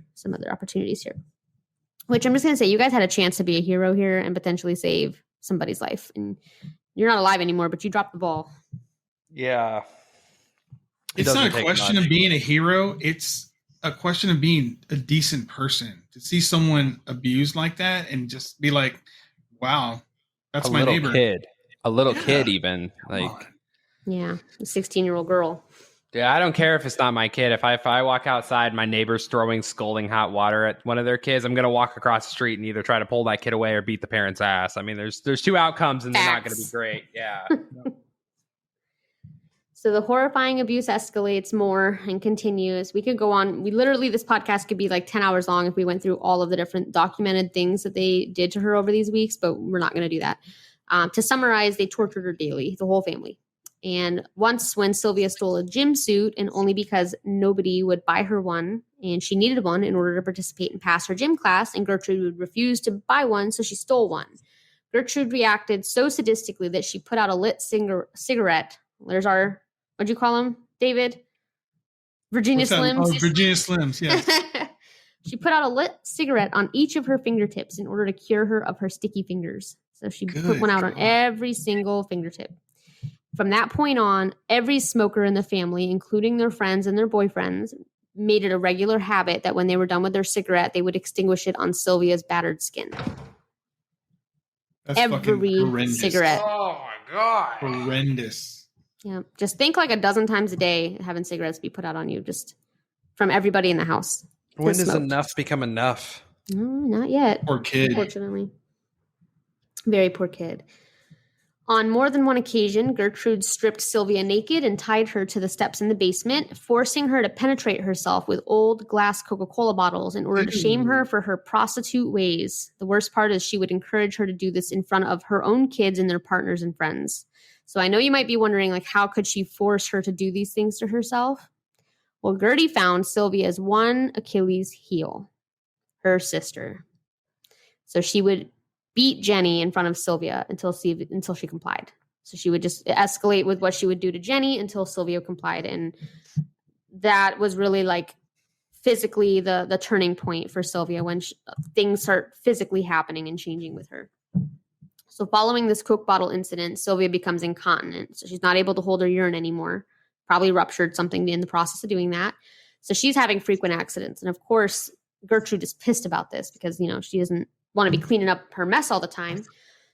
opportunities here. Which I'm just going to say, you guys had a chance to be a hero here and potentially save somebody's life. And you're not alive anymore, but you dropped the ball. Yeah. It's not a question of being a hero. It's a question of being a decent person. To see someone abused like that and just be like, wow, that's my neighbor. A little kid even. Like, yeah, a 16-year-old girl. Yeah, I don't care if it's not my kid. If I walk outside, my neighbor's throwing scalding hot water at one of their kids, I'm going to walk across the street and either try to pull that kid away or beat the parent's ass. I mean, there's two outcomes and they're not going to be great. Yeah. So the horrifying abuse escalates more and continues. We could go on. This podcast could be like 10 hours long if we went through all of the different documented things that they did to her over these weeks, but we're not going to do that. To summarize, they tortured her daily, the whole family. And once when Sylvia stole a gym suit, and only because nobody would buy her one, and she needed one in order to participate and pass her gym class, and Gertrude would refuse to buy one, so she stole one. Gertrude reacted so sadistically that she put out a lit cigarette. There's our, what'd you call them, David? Virginia Slims? Oh, Virginia Slims, yes. She put out a lit cigarette on each of her fingertips in order to cure her of her sticky fingers. So she put one out on every single fingertip. From that point on, every smoker in the family, including their friends and their boyfriends, made it a regular habit that when they were done with their cigarette, they would extinguish it on Sylvia's battered skin. That's every cigarette. Oh my God. Horrendous. Yeah. Just think like a dozen times a day having cigarettes be put out on you, just from everybody in the house. When does enough become enough? Not yet. Poor kid. Unfortunately. Very poor kid. On more than one occasion, Gertrude stripped Sylvia naked and tied her to the steps in the basement, forcing her to penetrate herself with old glass Coca-Cola bottles in order to shame her for her prostitute ways. The worst part is she would encourage her to do this in front of her own kids and their partners and friends. So I know you might be wondering, like, how could she force her to do these things to herself? Well, Gertie found Sylvia's one Achilles heel, her sister. So she would beat Jenny in front of Sylvia until she complied. So she would just escalate with what she would do to Jenny until Sylvia complied. And that was really like physically the turning point for Sylvia when things start physically happening and changing with her. So following this Coke bottle incident, Sylvia becomes incontinent. So she's not able to hold her urine anymore. Probably ruptured something in the process of doing that. So she's having frequent accidents. And of course, Gertrude is pissed about this because, she doesn't want to be cleaning up her mess all the time.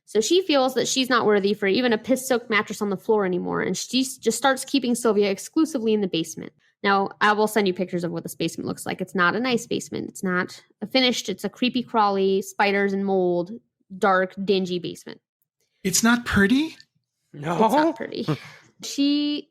So she feels that she's not worthy for even a piss-soaked mattress on the floor anymore. And she just starts keeping Sylvia exclusively in the basement. Now, I will send you pictures of what this basement looks like. It's not a nice basement. It's not a finished. It's a creepy crawly, spiders and mold, dark, dingy basement. It's not pretty? No. It's not pretty. She,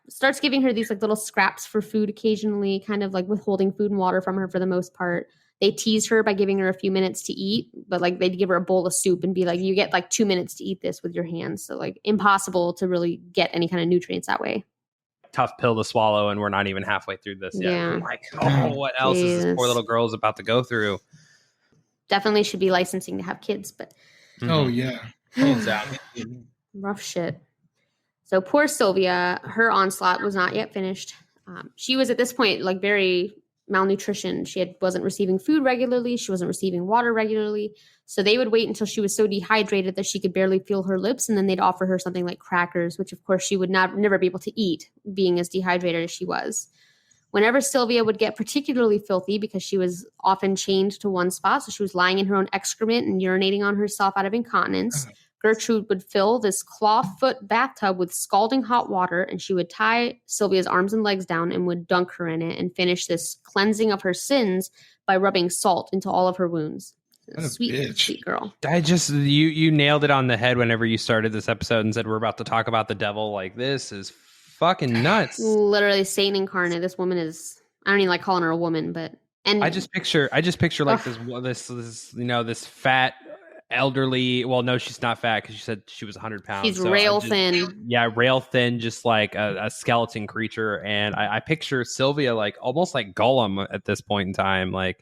starts giving her these like little scraps for food occasionally, kind of like withholding food and water from her for the most part. They tease her by giving her a few minutes to eat, but like they'd give her a bowl of soup and be like, you get like 2 minutes to eat this with your hands. So like impossible to really get any kind of nutrients that way. Tough pill to swallow, and we're not even halfway through this yet. Yeah. Like, what else is this poor little girl's about to go through? Definitely should be licensing to have kids, but Oh yeah. rough shit. So poor Sylvia, her onslaught was not yet finished. She was at this point like very malnutrition. She wasn't receiving food regularly. She wasn't receiving water regularly. So they would wait until she was so dehydrated that she could barely feel her lips. And then they'd offer her something like crackers, which of course she would never be able to eat, being as dehydrated as she was. Whenever Sylvia would get particularly filthy, because she was often chained to one spot, so she was lying in her own excrement and urinating on herself out of incontinence, Gertrude would fill this claw-foot bathtub with scalding hot water, and she would tie Sylvia's arms and legs down and would dunk her in it and finish this cleansing of her sins by rubbing salt into all of her wounds. Sweet girl. You nailed it on the head whenever you started this episode and said we're about to talk about the devil. Like, this is fucking nuts. Literally Satan incarnate. This woman is, I don't even like calling her a woman, but I just picture like this fat elderly. Well, no, she's not fat because she said she was 100 pounds. She's rail thin. Yeah, rail thin, just like a skeleton creature. And I picture Sylvia like almost like Gollum at this point in time. Like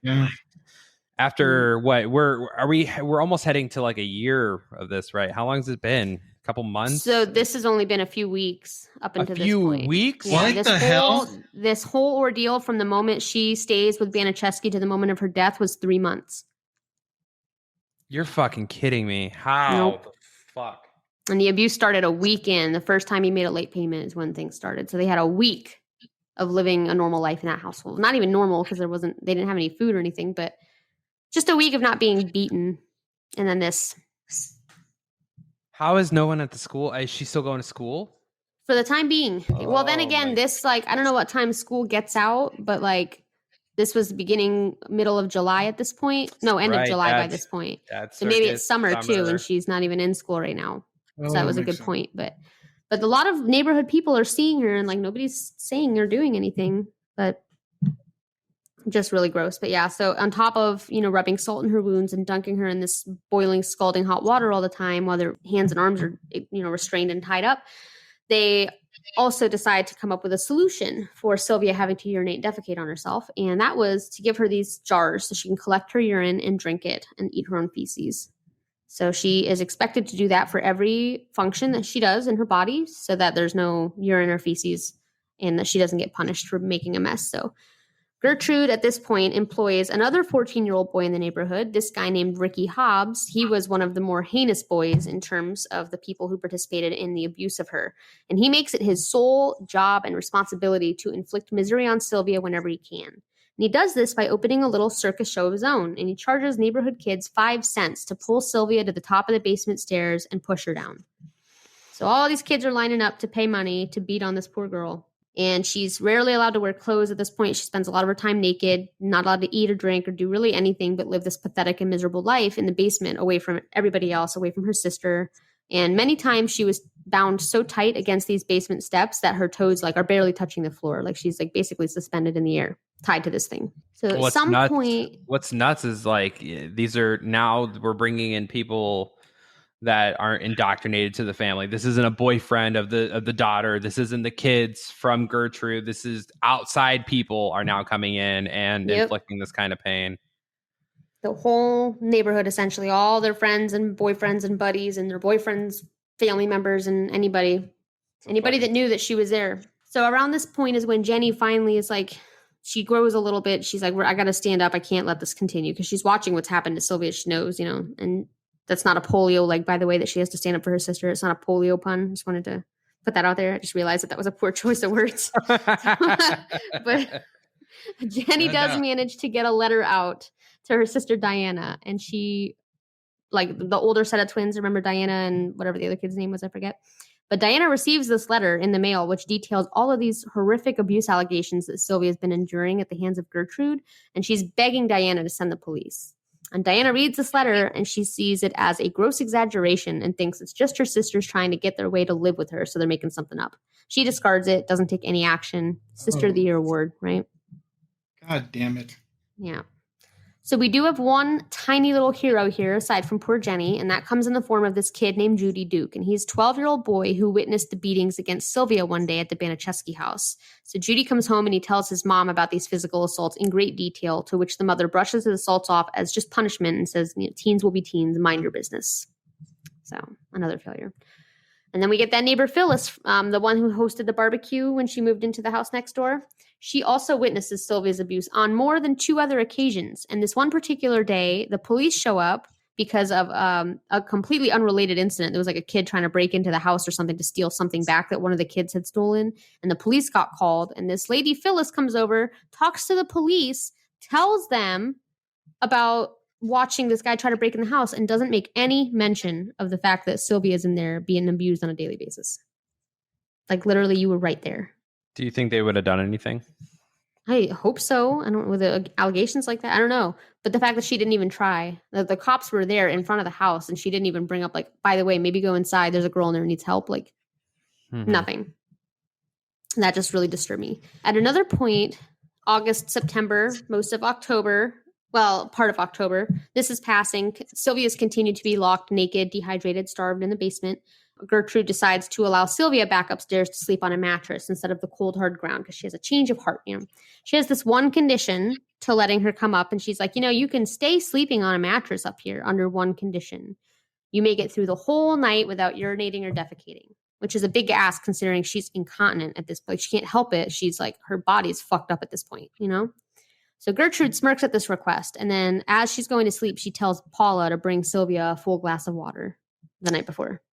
after what we're almost heading to like a year of this, right? How long has it been? A couple months? So this has only been a few weeks up until this point. A few weeks? Yeah, what the hell? This whole ordeal from the moment she stays with Baniszewski to the moment of her death was 3 months. You're fucking kidding me. How Nope. the fuck? And the abuse started a week in. The first time he made a late payment is when things started. So they had a week of living a normal life in that household. Not even normal because they didn't have any food or anything, but just a week of not being beaten. And then this. How is no one at the school? Is she still going to school? For the time being. Well, then again, this I don't know what time school gets out, but this was the middle of July at this point. No, end of July by this point. So maybe it's summer too, and she's not even in school right now. So that was a good point. But a lot of neighborhood people are seeing her and nobody's saying or doing anything, but just really gross. But yeah, so on top of, rubbing salt in her wounds and dunking her in this boiling, scalding hot water all the time while their hands and arms are, restrained and tied up, they also decide to come up with a solution for Sylvia having to urinate and defecate on herself. And that was to give her these jars so she can collect her urine and drink it and eat her own feces. So she is expected to do that for every function that she does in her body so that there's no urine or feces and that she doesn't get punished for making a mess. So Gertrude at this point employs another 14-year-old boy in the neighborhood, this guy named Ricky Hobbs. He was one of the more heinous boys in terms of the people who participated in the abuse of her. And he makes it his sole job and responsibility to inflict misery on Sylvia whenever he can. And he does this by opening a little circus show of his own. And he charges neighborhood kids 5 cents to pull Sylvia to the top of the basement stairs and push her down. So all these kids are lining up to pay money to beat on this poor girl. And she's rarely allowed to wear clothes at this point. She spends a lot of her time naked, not allowed to eat or drink or do really anything but live this pathetic and miserable life in the basement, away from everybody else, away from her sister. And many times she was bound so tight against these basement steps that her toes are barely touching the floor. She's basically suspended in the air, tied to this thing. So at some point... What's nuts is these are now we're bringing in people that aren't indoctrinated to the family. This isn't a boyfriend of the daughter. This isn't the kids from Gertrude. This is outside people are now coming in and inflicting this kind of pain. The whole neighborhood, essentially, all their friends and boyfriends and buddies and their boyfriends, family members, and anybody that knew that she was there. So around this point is when Jenny finally is like, she grows a little bit. She's like, I got to stand up. I can't let this continue, because she's watching what's happened to Sylvia. She knows, and that's not a polio, like, by the way, that she has to stand up for her sister. It's not a polio pun. Just wanted to put that out there. I just realized that was a poor choice of words. But Jenny does manage to get a letter out to her sister Diana, and she, like, the older set of twins, remember Diana and whatever the other kid's name was, I forget. But Diana receives this letter in the mail, which details all of these horrific abuse allegations that Sylvia has been enduring at the hands of Gertrude, and she's begging Diana to send the police. And Diana reads this letter, and she sees it as a gross exaggeration and thinks it's just her sisters trying to get their way to live with her, so they're making something up. She discards it, doesn't take any action. Sister of the Year award, right? God damn it. Yeah. So we do have one tiny little hero here, aside from poor Jenny, and that comes in the form of this kid named Judy Duke. And he's a 12-year-old boy who witnessed the beatings against Sylvia one day at the Baniszewski house. So Judy comes home and he tells his mom about these physical assaults in great detail, to which the mother brushes the assaults off as just punishment and says, teens will be teens, mind your business. So another failure. And then we get that neighbor Phyllis, the one who hosted the barbecue when she moved into the house next door. She also witnesses Sylvia's abuse on more than 2 other occasions. And this one particular day, the police show up because of a completely unrelated incident. There was like a kid trying to break into the house or something to steal something back that one of the kids had stolen. And the police got called. And this lady, Phyllis, comes over, talks to the police, tells them about watching this guy try to break in the house, and doesn't make any mention of the fact that Sylvia is in there being abused on a daily basis. Like, literally, you were right there. Do you think they would have done anything? I hope so. I don't, with the allegations like that, I don't know. But the fact that she didn't even try, the cops were there in front of the house, and she didn't even bring up, like, by the way, maybe go inside. There's a girl in there who needs help. Like, nothing. That just really disturbed me. At another point, August, September, most of October, well, part of October, this is passing. Sylvia's continued to be locked, naked, dehydrated, starved in the basement. Gertrude decides to allow Sylvia back upstairs to sleep on a mattress instead of the cold, hard ground, because she has a change of heart. She has this one condition to letting her come up, and she's like, you can stay sleeping on a mattress up here under one condition. You make it through the whole night without urinating or defecating, which is a big ask considering she's incontinent at this point. She can't help it. She's like, her body's fucked up at this point, So Gertrude smirks at this request, and then as she's going to sleep, she tells Paula to bring Sylvia a full glass of water the night before.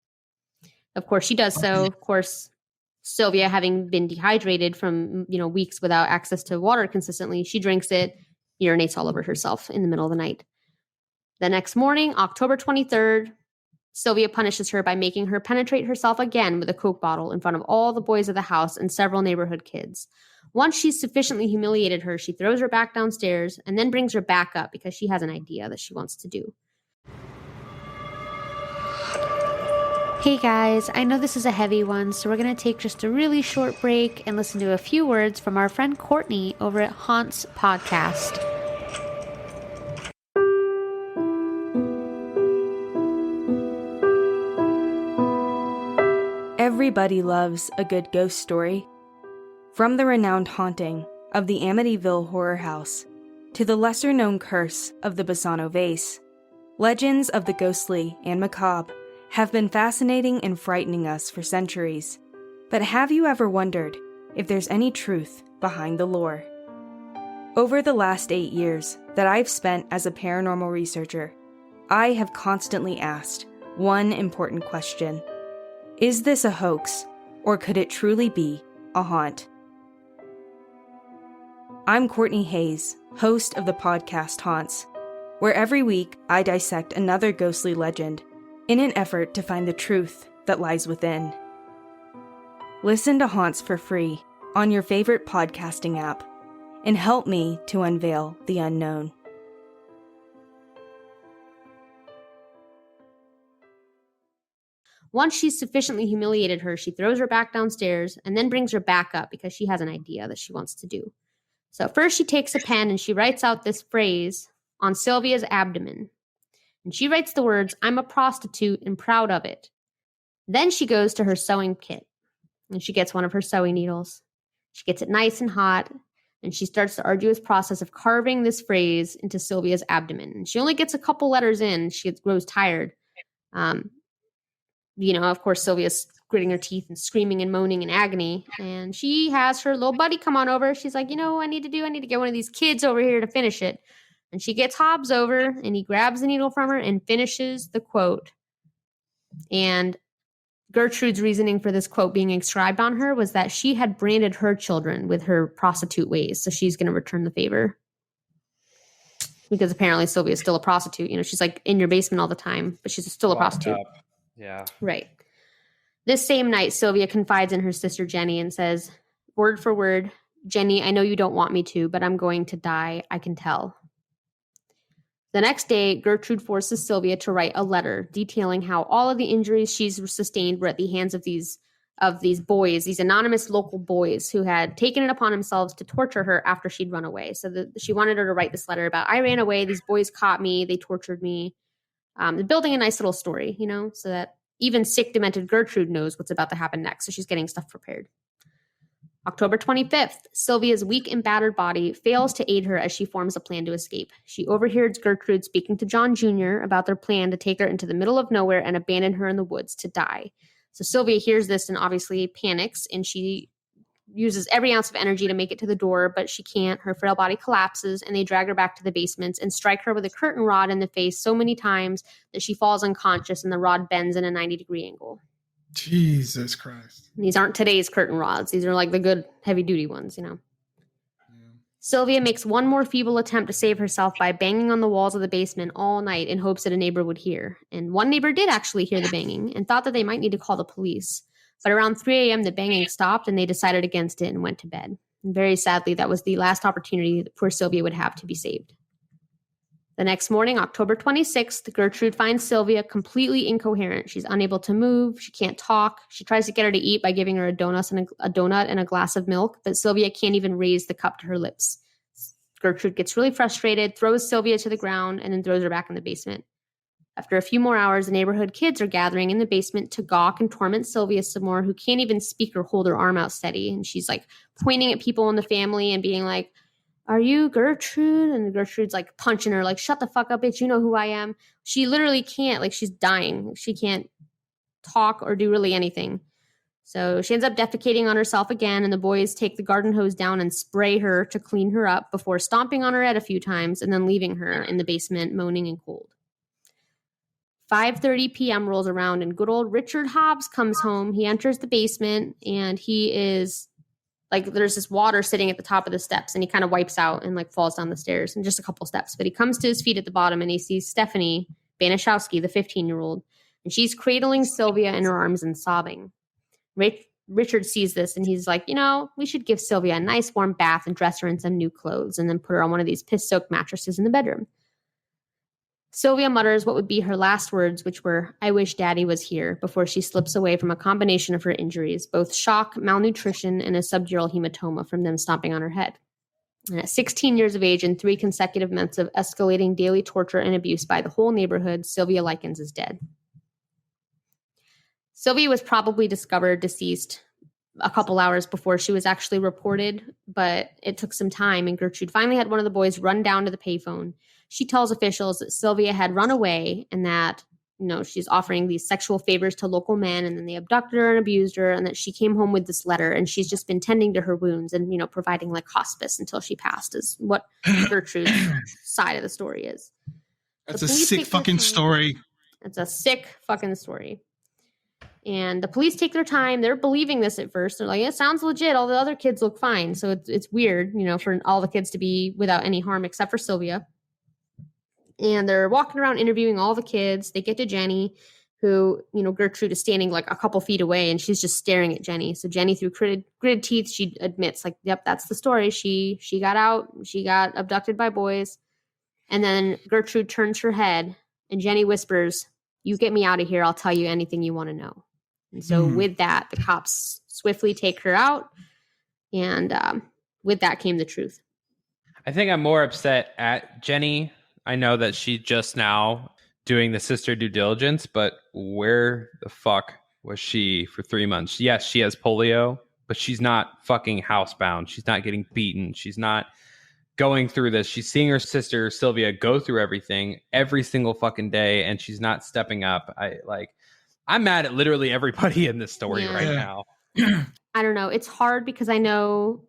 Of course, she does so. Of course, Sylvia, having been dehydrated from, weeks without access to water consistently, she drinks it, urinates all over herself in the middle of the night. The next morning, October 23rd, Sylvia punishes her by making her penetrate herself again with a Coke bottle in front of all the boys of the house and several neighborhood kids. Once she's sufficiently humiliated her, she throws her back downstairs and then brings her back up because she has an idea that she wants to do. Hey guys, I know this is a heavy one, so we're going to take just a really short break and listen to a few words from our friend Courtney over at Haunt's Podcast. Everybody loves a good ghost story. From the renowned haunting of the Amityville Horror House to the lesser-known curse of the Bassano Vase, legends of the ghostly and macabre have been fascinating and frightening us for centuries. But have you ever wondered if there's any truth behind the lore? Over the last 8 years that I've spent as a paranormal researcher, I have constantly asked one important question. Is this a hoax, or could it truly be a haunt? I'm Courtney Hayes, host of the podcast Haunts, where every week I dissect another ghostly legend in an effort to find the truth that lies within. Listen to Haunts for free on your favorite podcasting app and help me to unveil the unknown. Once she's sufficiently humiliated her, she throws her back downstairs and then brings her back up because she has an idea that she wants to do. So first she takes a pen and she writes out this phrase on Sylvia's abdomen. And she writes the words, "I'm a prostitute and proud of it." Then she goes to her sewing kit and she gets one of her sewing needles. She gets it nice and hot and she starts the arduous process of carving this phrase into Sylvia's abdomen. And she only gets a couple letters in. She grows tired. Of course, Sylvia's gritting her teeth and screaming and moaning in agony. And she has her little buddy come on over. She's like, I need to get one of these kids over here to finish it. And she gets Hobbs over, and he grabs the needle from her and finishes the quote. And Gertrude's reasoning for this quote being inscribed on her was that she had branded her children with her prostitute ways, so she's going to return the favor. Because apparently Sylvia is still a prostitute. She's like in your basement all the time, but she's still a prostitute. Yeah. Right. This same night, Sylvia confides in her sister Jenny and says, word for word, Jenny, I know you don't want me to, but I'm going to die. I can tell. The next day, Gertrude forces Sylvia to write a letter detailing how all of the injuries she's sustained were at the hands of these boys, these anonymous local boys who had taken it upon themselves to torture her after she'd run away. So she wanted her to write this letter about, I ran away, these boys caught me, they tortured me. Building a nice little story, so that even sick, demented Gertrude knows what's about to happen next. So she's getting stuff prepared. October 25th, Sylvia's weak and battered body fails to aid her as she forms a plan to escape. She overhears Gertrude speaking to John Jr. about their plan to take her into the middle of nowhere and abandon her in the woods to die. So Sylvia hears this and obviously panics, and she uses every ounce of energy to make it to the door, but she can't. Her frail body collapses, and they drag her back to the basement and strike her with a curtain rod in the face so many times that she falls unconscious, and the rod bends in a 90-degree angle. Jesus Christ. These aren't today's curtain rods. These are like the good heavy-duty ones, Yeah. Sylvia makes one more feeble attempt to save herself by banging on the walls of the basement all night in hopes that a neighbor would hear. And one neighbor did actually hear the banging and thought that they might need to call the police. But around 3 a.m., the banging stopped, and they decided against it and went to bed. And very sadly, that was the last opportunity that poor Sylvia would have to be saved. The next morning, October 26th, Gertrude finds Sylvia completely incoherent. She's unable to move. She can't talk. She tries to get her to eat by giving her a donut and a glass of milk, but Sylvia can't even raise the cup to her lips. Gertrude gets really frustrated, throws Sylvia to the ground, and then throws her back in the basement. After a few more hours, the neighborhood kids are gathering in the basement to gawk and torment Sylvia some more, who can't even speak or hold her arm out steady. And she's like pointing at people in the family and being like, are you Gertrude? And Gertrude's like punching her, like, shut the fuck up, bitch. You know who I am. She literally can't, like, she's dying. She can't talk or do really anything. So she ends up defecating on herself again, and the boys take the garden hose down and spray her to clean her up before stomping on her head a few times and then leaving her in the basement moaning and cold. 5:30 p.m. rolls around, and good old Richard Hobbs comes home. He enters the basement, and he is like, there's this water sitting at the top of the steps, and he kind of wipes out and like falls down the stairs in just a couple steps. But he comes to his feet at the bottom, and he sees Stephanie Baniszewski, the 15-year-old, and she's cradling Sylvia in her arms and sobbing. Richard sees this, and he's like, we should give Sylvia a nice warm bath and dress her in some new clothes and then put her on one of these piss-soaked mattresses in the bedroom. Sylvia mutters what would be her last words, which were, I wish Daddy was here, before she slips away from a combination of her injuries, both shock, malnutrition, and a subdural hematoma from them stomping on her head. And at 16 years of age and 3 consecutive months of escalating daily torture and abuse by the whole neighborhood, Sylvia Likens is dead. Sylvia was probably discovered deceased a couple hours before she was actually reported, but it took some time, and Gertrude finally had one of the boys run down to the payphone. She tells officials that Sylvia had run away and that, she's offering these sexual favors to local men, and then they abducted her and abused her, and that she came home with this letter, and she's just been tending to her wounds and, providing like hospice until she passed, is what Gertrude's side of the story is. That's a sick fucking story. It's a sick fucking story. And the police take their time. They're believing this at first. They're like, it sounds legit. All the other kids look fine. So it's weird, for all the kids to be without any harm except for Sylvia. And they're walking around interviewing all the kids. They get to Jenny, who, Gertrude is standing like a couple feet away, and she's just staring at Jenny. So Jenny, through gritted teeth, she admits, like, yep, that's the story. She got out. She got abducted by boys. And then Gertrude turns her head, and Jenny whispers, you get me out of here. I'll tell you anything you want to know. And so with that, the cops swiftly take her out. And with that came the truth. I think I'm more upset at Jenny. I know that she's just now doing the sister due diligence, but where the fuck was she for 3 months? Yes, she has polio, but she's not fucking housebound. She's not getting beaten. She's not going through this. She's seeing her sister Sylvia go through everything every single fucking day, and she's not stepping up. I'm mad at literally everybody in this story right now. I don't know. It's hard because I know,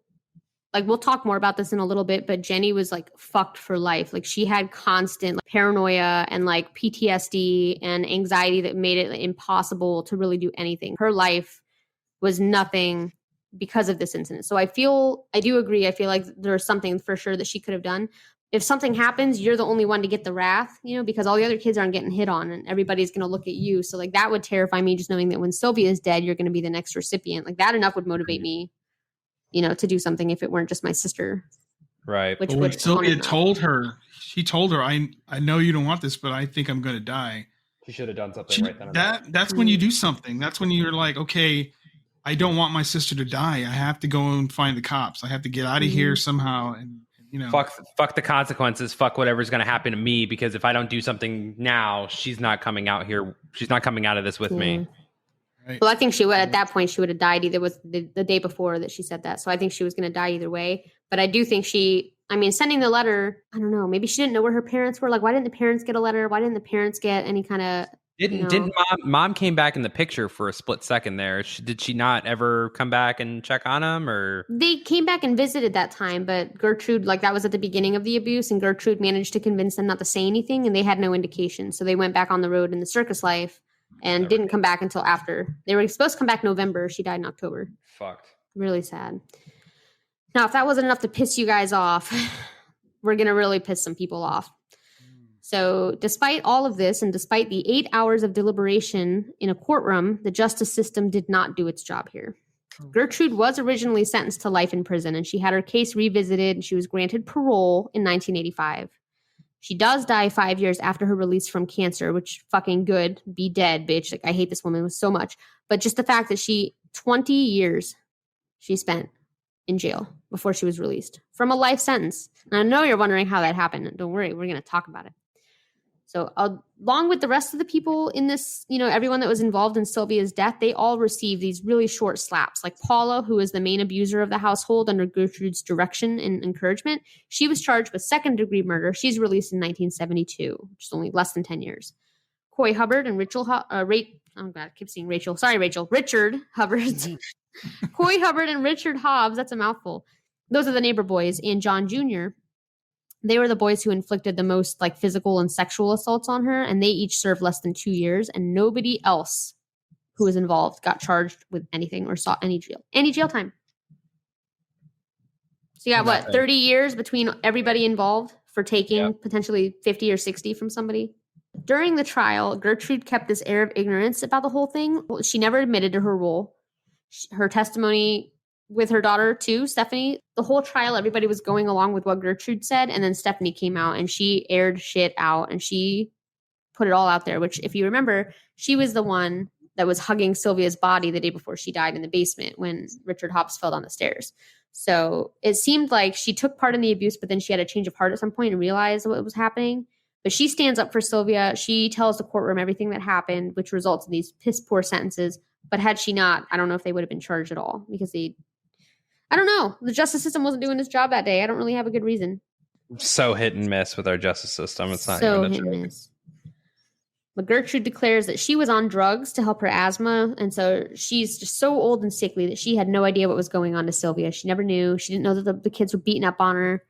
like, we'll talk more about this in a little bit, but Jenny was like fucked for life. Like, she had constant paranoia and like PTSD and anxiety that made it impossible to really do anything. Her life was nothing because of this incident. So I do agree. I feel like there's something for sure that she could have done. If something happens, you're the only one to get the wrath, because all the other kids aren't getting hit on and everybody's going to look at you. So like that would terrify me, just knowing that when Sylvia is dead, you're going to be the next recipient. Like that enough would motivate me, to do something if it weren't just my sister. Right. But when Sylvia told her, I know you don't want this, but I think I'm going to die. She should have done something right then. That's when you do something. That's when you're like, okay, I don't want my sister to die. I have to go and find the cops. I have to get out of here somehow. And fuck the consequences. Fuck whatever's going to happen to me. Because if I don't do something now, she's not coming out here. She's not coming out of this with me. Right. Well, I think she would, at that point, she would have died either with the day before that she said that. So I think she was going to die either way. But I do think sending the letter, I don't know, maybe she didn't know where her parents were. Like, why didn't the parents get a letter? Why didn't the parents get any kind of... Didn't mom came back in the picture for a split second there? Did she not ever come back and check on him, or? They came back and visited that time, but Gertrude, that was at the beginning of the abuse, and Gertrude managed to convince them not to say anything, and they had no indication. So they went back on the road in the circus life and didn't come back until after. They were supposed to come back November. She died in October. Fucked. Really sad. Now, if that wasn't enough to piss you guys off, we're going to really piss some people off. So despite all of this, and despite the 8 hours of deliberation in a courtroom, the justice system did not do its job here. Gertrude was originally sentenced to life in prison, and she had her case revisited, and she was granted parole in 1985. She does die 5 years after her release from cancer, which fucking good. Be dead, bitch. Like, I hate this woman so much. But just the fact that 20 years she spent in jail before she was released from a life sentence. And I know you're wondering how that happened. Don't worry, we're going to talk about it. So along with the rest of the people in this, everyone that was involved in Sylvia's death, they all received these really short slaps. Like Paula, who is the main abuser of the household under Gertrude's direction and encouragement, she was charged with second-degree murder. She's released in 1972, which is only less than 10 years. Coy Hubbard and Richard Hubbard. Coy Hubbard and Richard Hobbs, that's a mouthful. Those are the neighbor boys. And John Jr., they were the boys who inflicted the most physical and sexual assaults on her, and they each served less than 2 years, and nobody else who was involved got charged with anything or sought any jail time. So you got 30 years between everybody involved for taking potentially 50 or 60 from somebody. During the trial, Gertrude kept this air of ignorance about the whole thing. She never admitted to her role. Her testimony with her daughter too, Stephanie, the whole trial, everybody was going along with what Gertrude said. And then Stephanie came out and she aired shit out and she put it all out there, which if you remember, she was the one that was hugging Sylvia's body the day before she died in the basement when Richard Hobbs fell down the stairs. So it seemed like she took part in the abuse, but then she had a change of heart at some point and realized what was happening. But she stands up for Sylvia. She tells the courtroom everything that happened, which results in these piss poor sentences. But had she not, I don't know if they would have been charged at all because I don't know. The justice system wasn't doing its job that day. I don't really have a good reason. So hit and miss with our justice system. It's not so even hit and miss. But Gertrude declares that she was on drugs to help her asthma. And so she's just so old and sickly that she had no idea what was going on to Sylvia. She never knew. She didn't know that the kids were beating up on her.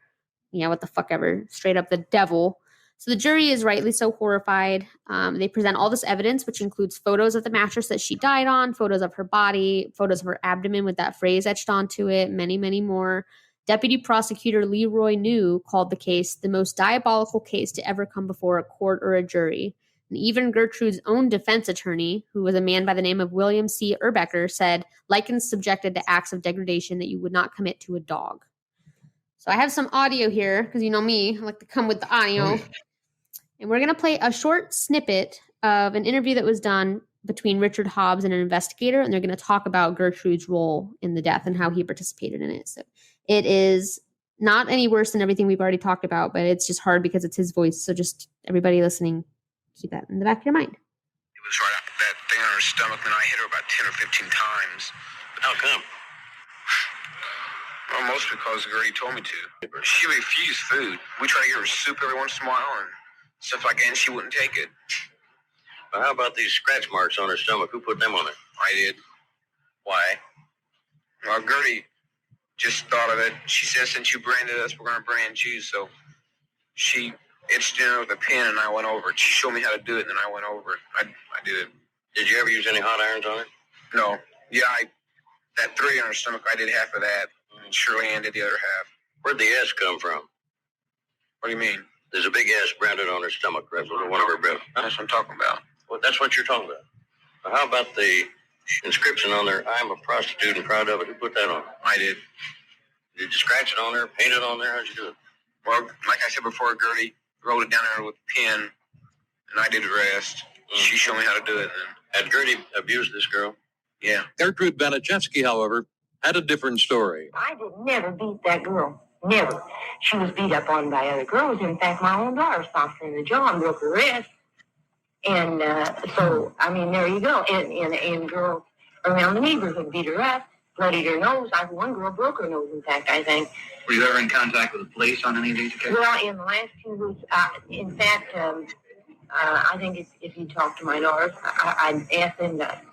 Yeah, what the fuck ever. Straight up the devil. So the jury is rightly so horrified. They present all this evidence, which includes photos of the mattress that she died on, photos of her body, photos of her abdomen with that phrase etched onto it, many, many more. Deputy Prosecutor Leroy New called the case the most diabolical case to ever come before a court or a jury. And even Gertrude's own defense attorney, who was a man by the name of William C. Urbecker, said Likens subjected to acts of degradation that you would not commit to a dog. So I have some audio here because you know me, I like to come with the audio. And we're going to play a short snippet of an interview that was done between Richard Hobbs and an investigator, and they're going to talk about Gertrude's role in the death and how he participated in it. So it is not any worse than everything we've already talked about, but it's just hard because it's his voice. So just everybody listening, keep that in the back of your mind. It was right after that thing on her stomach, and I hit her about 10 or 15 times. How come? Well, mostly because Gertie told me to. She refused food. We try to give her soup every once in a while and stuff like that, and she wouldn't take it. How about these scratch marks on her stomach? Who put them on her? I did. Why? Well, Gertie just thought of it. She said, since you branded us, we're going to brand you. So she itched in with a pen, and I went over it. She showed me how to do it, and then I went over it. I did it. Did you ever use any hot irons on her? No. Yeah, that 3 on her stomach, I did half of that. And Shirley Ann did the other half. Where'd the S come from? What do you mean? There's a big S branded on her stomach, right over one of her ribs. That's what I'm talking about. Well, that's what you're talking about. Well, how about the inscription on there, I'm a prostitute and proud of it? Who put that on? I did. Did you scratch it on there, paint it on there? How'd you do it? Well, like I said before, Gertie wrote it down there with a pen, and I did the rest. She showed me how to do it. Had Gertie abused this girl? Yeah. Gertrude Baniszewski, however, had a different story. I did never beat that girl. Never. She was beat up on by other girls. In fact, my own daughter stopped her in the jaw and broke her wrist. And so, I mean, there you go. And girls around the neighborhood beat her up, bloodied her nose. One girl broke her nose, in fact, I think. Were you ever in contact with the police on any of these occasions? Well, in the last 2 weeks, in fact, I think if you talk to my daughter, I asked them that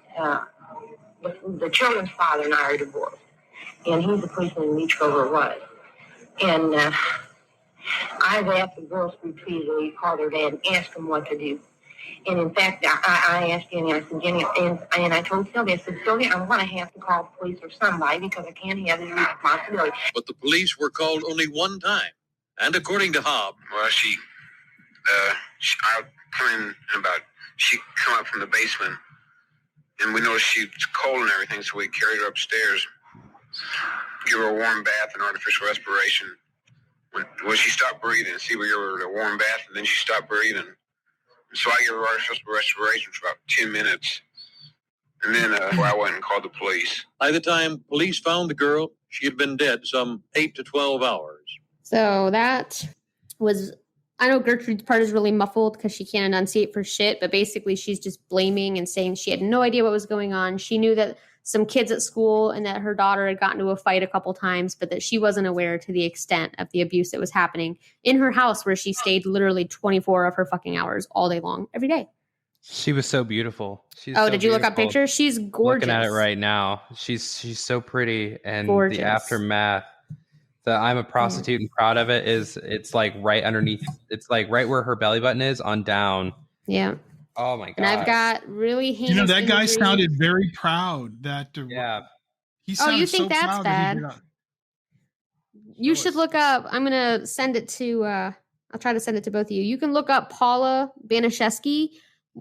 the children's father and I are divorced. And he's a policeman in Leech Grove, or was. And I've asked the girls repeatedly, call their dad and ask them what to do. And in fact, I asked Jenny, I said, Jenny, and I told Sylvia, I said, Sylvia, I'm going to have to call the police or somebody because I can't have this responsibility. But the police were called only one time. And according to Hobb, Well, I'll come in about, she come up from the basement, and we noticed she was cold and everything, so we carried her upstairs, give her a warm bath and artificial respiration. When she stopped breathing, see, we gave her a warm bath, and then she stopped breathing. So I gave her artificial respiration for about 10 minutes. And then I went and called the police. by the time police found the girl, she had been dead some 8 to 12 hours. So that was, I know Gertrude's part is really muffled because she can't enunciate for shit, but basically she's just blaming and saying she had no idea what was going on. She knew that some kids at school and that her daughter had gotten into a fight a couple times, but that she wasn't aware to the extent of the abuse that was happening in her house, where she stayed literally 24 of her fucking hours all day long, every day. She was so beautiful. She's Oh, so did you look up beautiful. pictures? She's gorgeous. Looking at it right now. She's so pretty, and Gorgeous. the aftermath. The I'm a prostitute and proud of it is, it's like right underneath. It's like right where her belly button is on down. Yeah. Oh my god. And I've got really heinous That guy imagery. sounded very proud. Yeah. He Oh, sounded you think so that's proud that he bad? did not- You should look up. I'm going to send it to, I'll try to send it to both of you. You can look up Paula Baniszewski,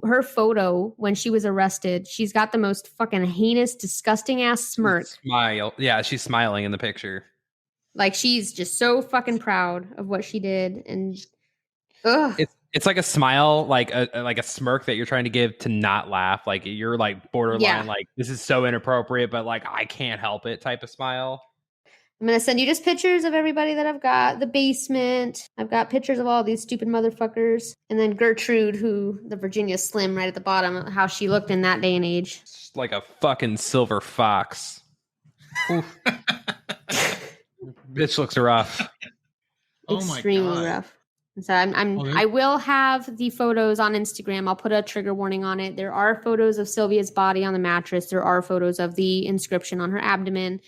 her photo when she was arrested. She's got the most fucking heinous, disgusting ass smirk. Smile. Yeah, she's smiling in the picture. Like she's just so fucking proud of what she did. And ugh. It's like a smile, like a smirk that you're trying to give to not laugh. Like you're like borderline, Yeah. like this is so inappropriate, but like I can't help it type of smile. I'm going to send you just pictures of everybody that I've got. The basement. I've got pictures of all these stupid motherfuckers. And then Gertrude, who the Virginia Slim right at the bottom, how she looked in that day and age. It's like a fucking silver fox. Oof. Bitch looks rough. Oh my Extremely God. rough. And so I will have the photos on Instagram. I'll put a trigger warning on it. There are photos of Sylvia's body on the mattress. There are photos of the inscription on her abdomen.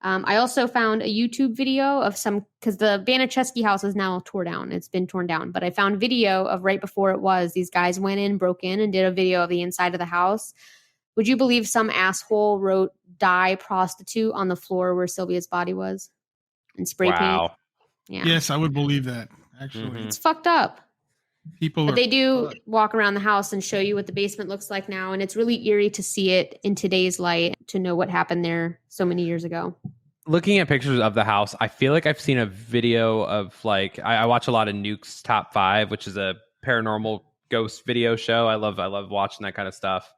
I also found a YouTube video of because the Baniszewski house is now tore down. It's been torn down. But I found video of right before it was. These guys went in, broke in, and did a video of the inside of the house. Would you believe some asshole wrote "die prostitute" on the floor where Sylvia's body was? And spray paint. Wow. Yeah. Yes, I would believe that. Actually, It's fucked up. people. But they do walk around the house and show you what the basement looks like now. And it's really eerie to see it in today's light, to know what happened there so many years ago. Looking at pictures of the house, I feel like I've seen a video of like I watch a lot of Nuke's Top 5, which is a paranormal ghost video show. I love watching that kind of stuff.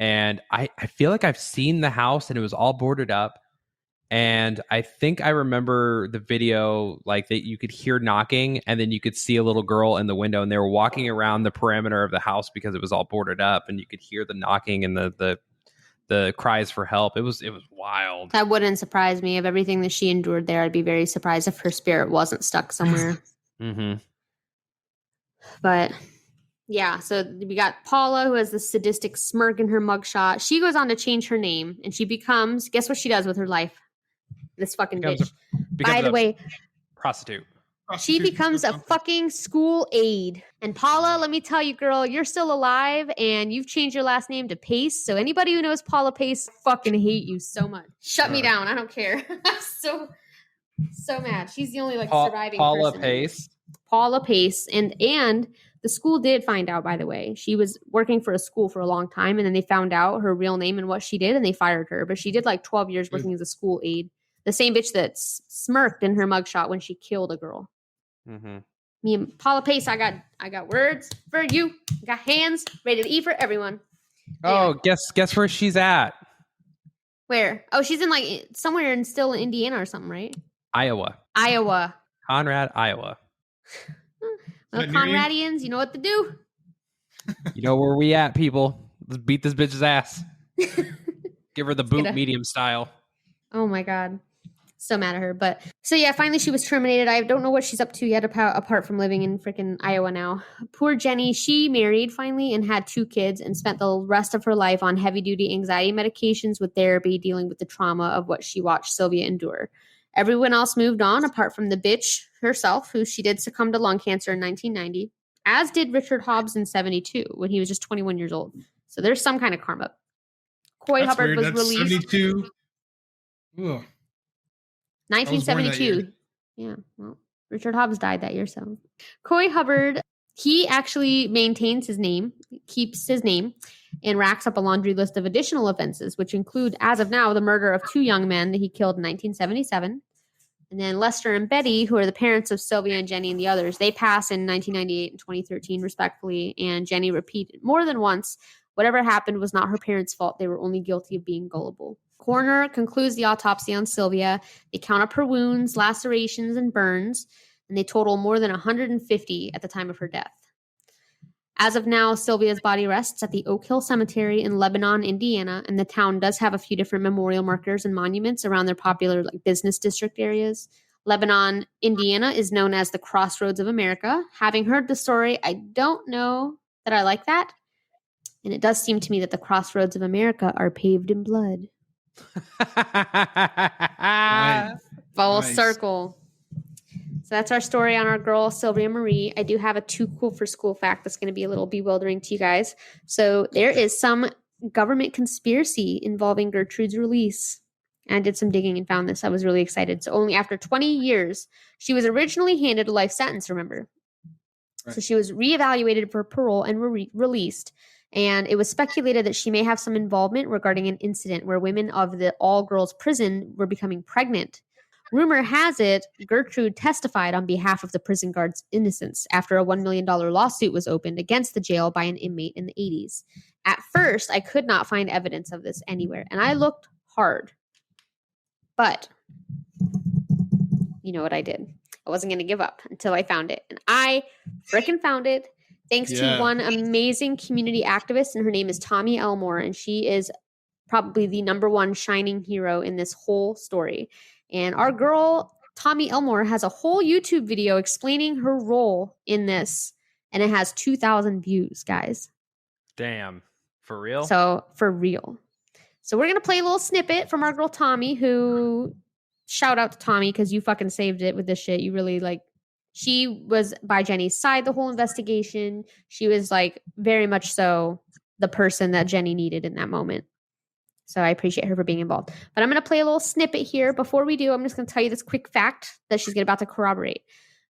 And I feel like I've seen the house and it was all boarded up. And I think I remember the video like that you could hear knocking and then you could see a little girl in the window and they were walking around the perimeter of the house because it was all boarded up and you could hear the knocking and the cries for help. It was wild. That wouldn't surprise me. Of everything that she endured there, I'd be very surprised if her spirit wasn't stuck somewhere. Mm-hmm. But Yeah, so we got Paula, who has the sadistic smirk in her mugshot. She goes on to change her name, and she becomes, guess what she does with her life? This fucking bitch. By the way, prostitute. She becomes a fucking school aide. And Paula, let me tell you, girl, you're still alive, and you've changed your last name to Pace. So anybody who knows Paula Pace fucking hate you so much. Shut me down. I don't care. I'm so mad. She's the only surviving Paula person. Pace. Paula Pace. And the school did find out, by the way. She was working for a school for a long time, and then they found out her real name and what she did, and they fired her. But she did 12 years working as a school aide. The same bitch that smirked in her mugshot when she killed a girl. Mm-hmm. Me and Paula Pace, I got words for you. I got hands ready to eat for everyone. Oh, guess where she's at? Where? Oh, she's in somewhere still in Indiana or something, right? Iowa. Conrad, Iowa. Well, Conradians, you know what to do. You know where we at, people. Let's beat this bitch's ass. Give her the boot medium style. Oh my God. So mad at her. But so yeah, finally she was terminated. I don't know what she's up to yet apart from living in freaking Iowa now. Poor Jenny. She married finally and had 2 kids and spent the rest of her life on heavy duty anxiety medications with therapy, dealing with the trauma of what she watched Sylvia endure. Everyone else moved on apart from the bitch herself, who she did succumb to lung cancer in 1990, as did Richard Hobbs in 1972 when he was just 21 years old. So there's some kind of karma. Coy Hubbard was released. 72. Ugh. 1972. Yeah. Well, Richard Hobbs died that year. So Coy Hubbard, he actually maintains his name, keeps his name, and racks up a laundry list of additional offenses, which include, as of now, the murder of 2 young men that he killed in 1977. And then Lester and Betty, who are the parents of Sylvia and Jenny and the others, they pass in 1998 and 2013, respectively. And Jenny repeated more than once, whatever happened was not her parents' fault. They were only guilty of being gullible. Coroner concludes the autopsy on Sylvia. They count up her wounds, lacerations, and burns, and they total more than 150 at the time of her death. As of now, Sylvia's body rests at the Oak Hill Cemetery in Lebanon, Indiana, and the town does have a few different memorial markers and monuments around their popular business district areas. Lebanon, Indiana is known as the Crossroads of America. Having heard the story, I don't know that I like that. And it does seem to me that the crossroads of America are paved in blood. Full circle. So that's our story on our girl, Sylvia Marie. I do have a too cool for school fact that's going to be a little bewildering to you guys. So there is some government conspiracy involving Gertrude's release. And I did some digging and found this. I was really excited. So only after 20 years, she was originally handed a life sentence, remember? Right. So she was reevaluated for parole and released. And it was speculated that she may have some involvement regarding an incident where women of the all-girls prison were becoming pregnant. Rumor has it, Gertrude testified on behalf of the prison guard's innocence after a $1 million lawsuit was opened against the jail by an inmate in the 80s. At first, I could not find evidence of this anywhere, and I looked hard. But you know what I did? I wasn't going to give up until I found it. And I frickin' found it. Thanks to one amazing community activist, and her name is Tommy Elmore, and she is probably the #1 shining hero in this whole story. And our girl, Tommy Elmore, has a whole YouTube video explaining her role in this, and it has 2,000 views, guys. Damn. For real? So, for real. So we're going to play a little snippet from our girl, Tommy, who, shout out to Tommy, because you fucking saved it with this shit. You really, she was by Jenny's side the whole investigation. She was very much so the person that Jenny needed in that moment. So I appreciate her for being involved. But I'm going to play a little snippet here. Before we do, I'm just going to tell you this quick fact that she's about to corroborate.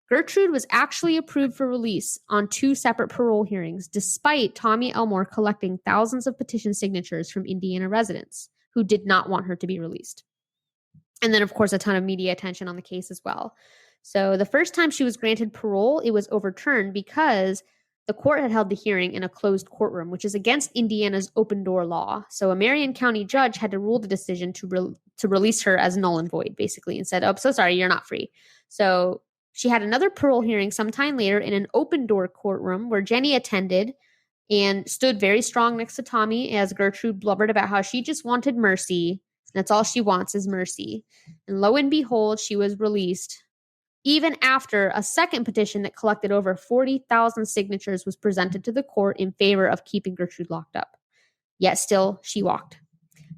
Gertrude was actually approved for release on 2 separate parole hearings, despite Tommy Elmore collecting thousands of petition signatures from Indiana residents who did not want her to be released. And then, of course, a ton of media attention on the case as well. So the first time she was granted parole, it was overturned because the court had held the hearing in a closed courtroom, which is against Indiana's open door law. So a Marion County judge had to rule the decision to release her as null and void, basically, and said, "Oh, so sorry, you're not free." So she had another parole hearing sometime later in an open door courtroom where Jenny attended and stood very strong next to Tommy as Gertrude blubbered about how she just wanted mercy. That's all she wants is mercy. And lo and behold, she was released even after a second petition that collected over 40,000 signatures was presented to the court in favor of keeping Gertrude locked up. Yet still, she walked.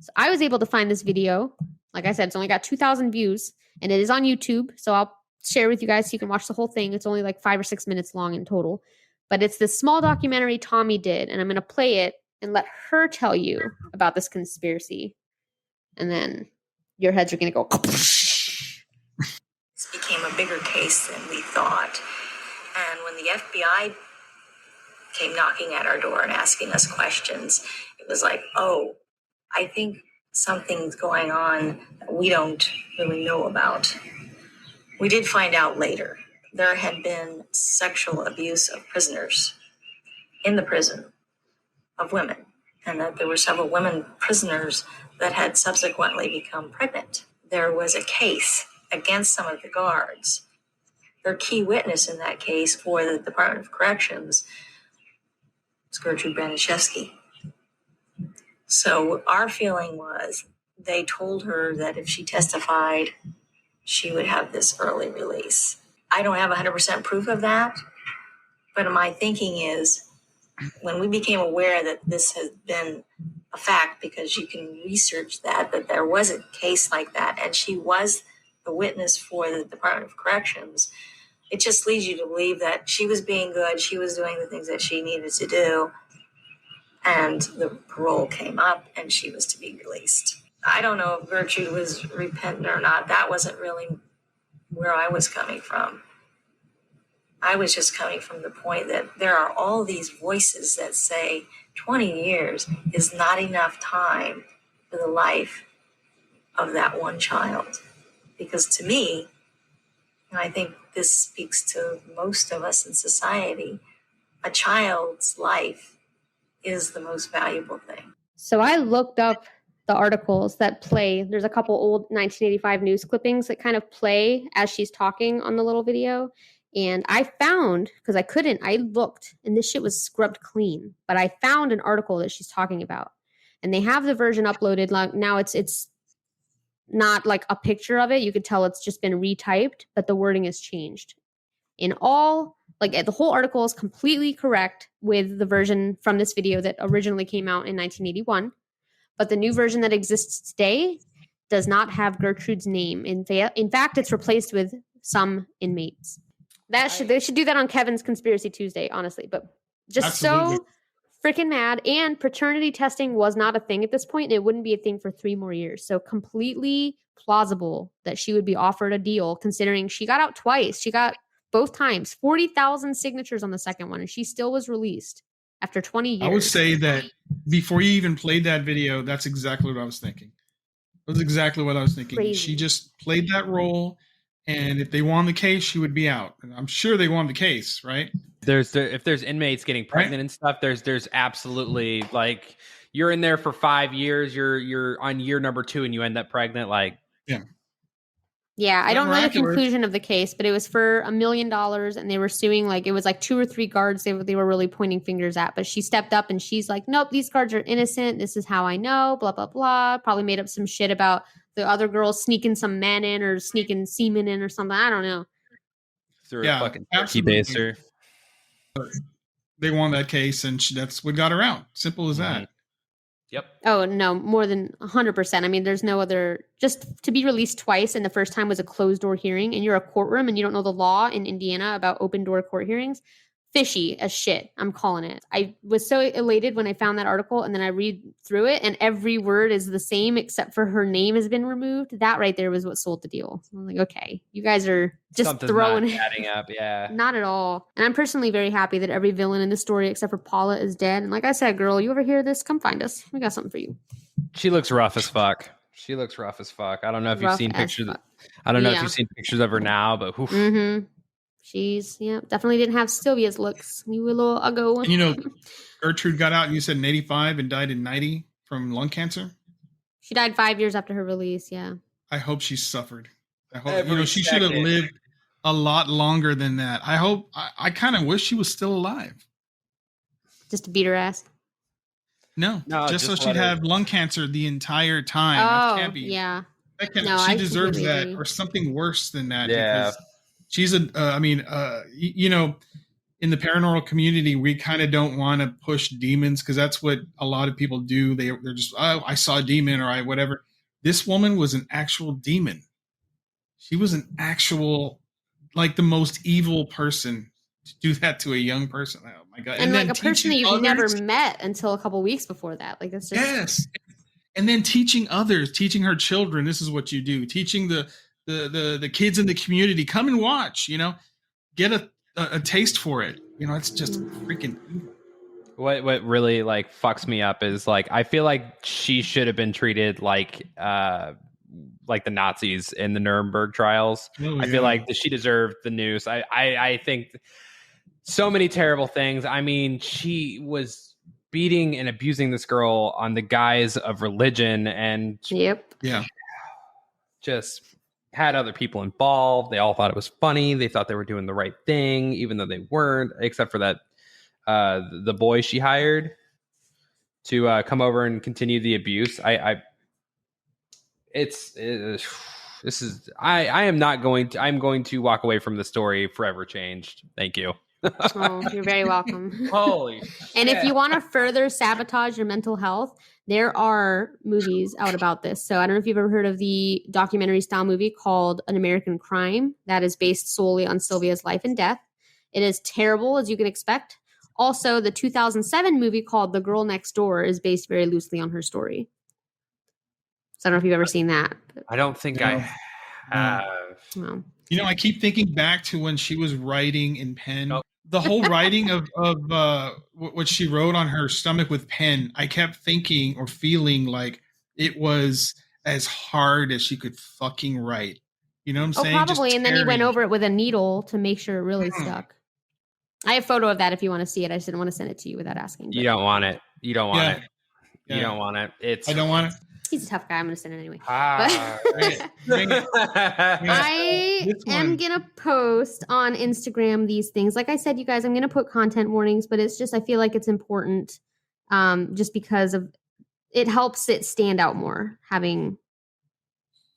So I was able to find this video. Like I said, it's only got 2,000 views, and it is on YouTube. So I'll share with you guys so you can watch the whole thing. It's only like 5 or 6 minutes long in total. But it's this small documentary Tommy did, and I'm going to play it and let her tell you about this conspiracy. And then your heads are going to go... This became a bigger case than we thought. And when the FBI came knocking at our door and asking us questions, it was like, oh, I think something's going on that we don't really know about. We did find out later there had been sexual abuse of prisoners in the prison, of women, and that there were several women prisoners that had subsequently become pregnant. There was a case against some of the guards. Their key witness in that case for the Department of Corrections was Gertrude Baniszewski. So our feeling was they told her that if she testified, she would have this early release. I don't have 100% proof of that, but my thinking is when we became aware that this has been a fact, because you can research that there was a case like that, and she was the witness for the Department of Corrections, it just leads you to believe that she was being good, she was doing the things that she needed to do, and the parole came up and she was to be released. I don't know if Gertrude was repentant or not. That wasn't really where I was coming from. I was just coming from the point that there are all these voices that say 20 years is not enough time for the life of that one child. Because to me, and I think this speaks to most of us in society, a child's life is the most valuable thing. So I looked up the articles that play. There's a couple old 1985 news clippings that kind of play as she's talking on the little video. And I found, because I looked, and this shit was scrubbed clean, but I found an article that she's talking about. And they have the version uploaded. Like now it's not like a picture of it. You could tell it's just been retyped, but the wording has changed. In all, like the whole article is completely correct with the version from this video that originally came out in 1981. But the new version that exists today does not have Gertrude's name. In fact, it's replaced with some inmates. They should do that on Kevin's Conspiracy Tuesday, honestly. But just Absolutely. So freaking mad. And paternity testing was not a thing at this point, and it wouldn't be a thing for 3 more years. So completely plausible that she would be offered a deal, considering she got out twice. She got both times 40,000 signatures on the second one, and she still was released after 20 years. I would say that before you even played that video, that's exactly what I was thinking. That was exactly what I was thinking. Crazy. She just played that role, and if they won the case, she would be out. And I'm sure they won the case, right? If there's inmates getting pregnant and stuff, there's absolutely, like, you're in there for 5 years, you're on year number 2 and you end up pregnant, like. Yeah, I don't know the conclusion of the case, but it was for $1 million, and they were suing, like, it was like 2 or 3 guards they were really pointing fingers at, but she stepped up and she's like, nope, these guards are innocent, this is how I know, blah, blah, blah. Probably made up some shit about the other girls sneaking some men in or sneaking semen in or something. I don't know. Through a fucking turkey baster. They won that case, and that's what got her out. Simple as that. Yep. Oh, no, more than 100%. I mean, there's no other, just to be released twice, and the first time was a closed door hearing, and you're a courtroom and you don't know the law in Indiana about open door court hearings. Fishy as shit. I'm calling it. I was so elated when I found that article, and then I read through it, and every word is the same except for her name has been removed. That right there was what sold the deal. I'm like, okay, you guys are just Something's throwing not adding up. Yeah. Not at all. And I'm personally very happy that every villain in the story except for Paula is dead. And like I said, girl, you ever hear this? Come find us. We got something for you. She looks rough as fuck. I don't know if you've seen pictures. I don't know if you've seen pictures of her now, but whew. Mm-hmm. She's, definitely didn't have Sylvia's looks. You were a little ago. And Gertrude got out, and you said in 85 and died in 90 from lung cancer? She died 5 years after her release, yeah. I hope she suffered. I hope, she should have lived a lot longer than that. I kind of wish she was still alive. Just to beat her ass? No, just so she'd have lung cancer the entire time. Oh, that can't be. Yeah. She deserves that or something worse than that. Yeah. Because she's in the paranormal community, we kind of don't want to push demons because that's what a lot of people do. They're just, oh, I saw a demon or whatever. This woman was an actual demon. She was an actual, like the most evil person to do that to a young person. Oh my God. And like a person that you've never met until a couple weeks before that. Like that's just. Yes. And then teaching others, teaching her children, this is what you do. Teaching the kids in the community, come and watch, get a taste for it. It's just freaking evil. What really like fucks me up is like I feel like she should have been treated like the Nazis in the Nuremberg trials. Oh, I feel like she deserved the noose. I think so many terrible things. I mean, she was beating and abusing this girl on the guise of religion and just had other people involved. They all thought it was funny. They thought they were doing the right thing, even though they weren't, except for that the boy she hired to come over and continue the abuse. I'm going to walk away from the story forever changed. Thank you. Oh, you're very welcome. Holy And shit. if you want to further sabotage your mental health, there are movies out about this. So I don't know if you've ever heard of the documentary style movie called An American Crime that is based solely on Sylvia's life and death. It is terrible, as you can expect. Also, the 2007 movie called The Girl Next Door is based very loosely on her story. So I don't know if you've ever seen that. I don't think I have. No. I keep thinking back to when she was writing in pen. The whole writing of what she wrote on her stomach with pen, I kept thinking or feeling like it was as hard as she could fucking write. You know what I'm saying? Probably. Just And then he went tearing. over it with a needle to make sure it really stuck. I have a photo of that if you want to see it. I just didn't want to send it to you without asking. You don't want it. You don't want it. Yeah. You don't want it. I don't want it. He's a tough guy. I'm going to send it anyway. Bring it. I am going to post on Instagram these things. Like I said, you guys, I'm going to put content warnings, but it's just, I feel like it's important just because of it helps it stand out more having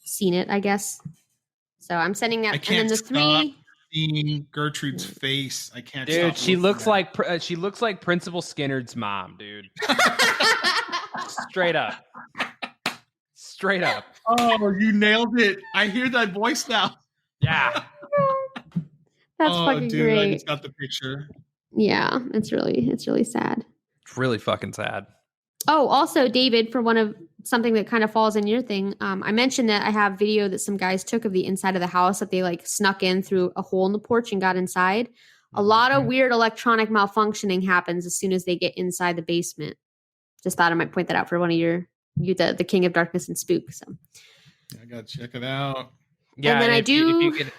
seen it, I guess. So I'm sending that. I can't and then the stop three. seeing Gertrude's face. I can't. Dude, stop she looks looking at like she looks like Principal Skinner's mom, dude. Straight up. Straight up. Oh, you nailed it. I hear that voice now. Yeah. That's fucking dude, great. I just got the picture. Yeah, it's really sad. It's really fucking sad. Oh, also, David, for something that kind of falls in your thing, I mentioned that I have video that some guys took of the inside of the house that they like snuck in through a hole in the porch and got inside. A lot of weird electronic malfunctioning happens as soon as they get inside the basement. Just thought I might point that out for one of the King of Darkness and Spook. So I gotta check it out. Yeah, and then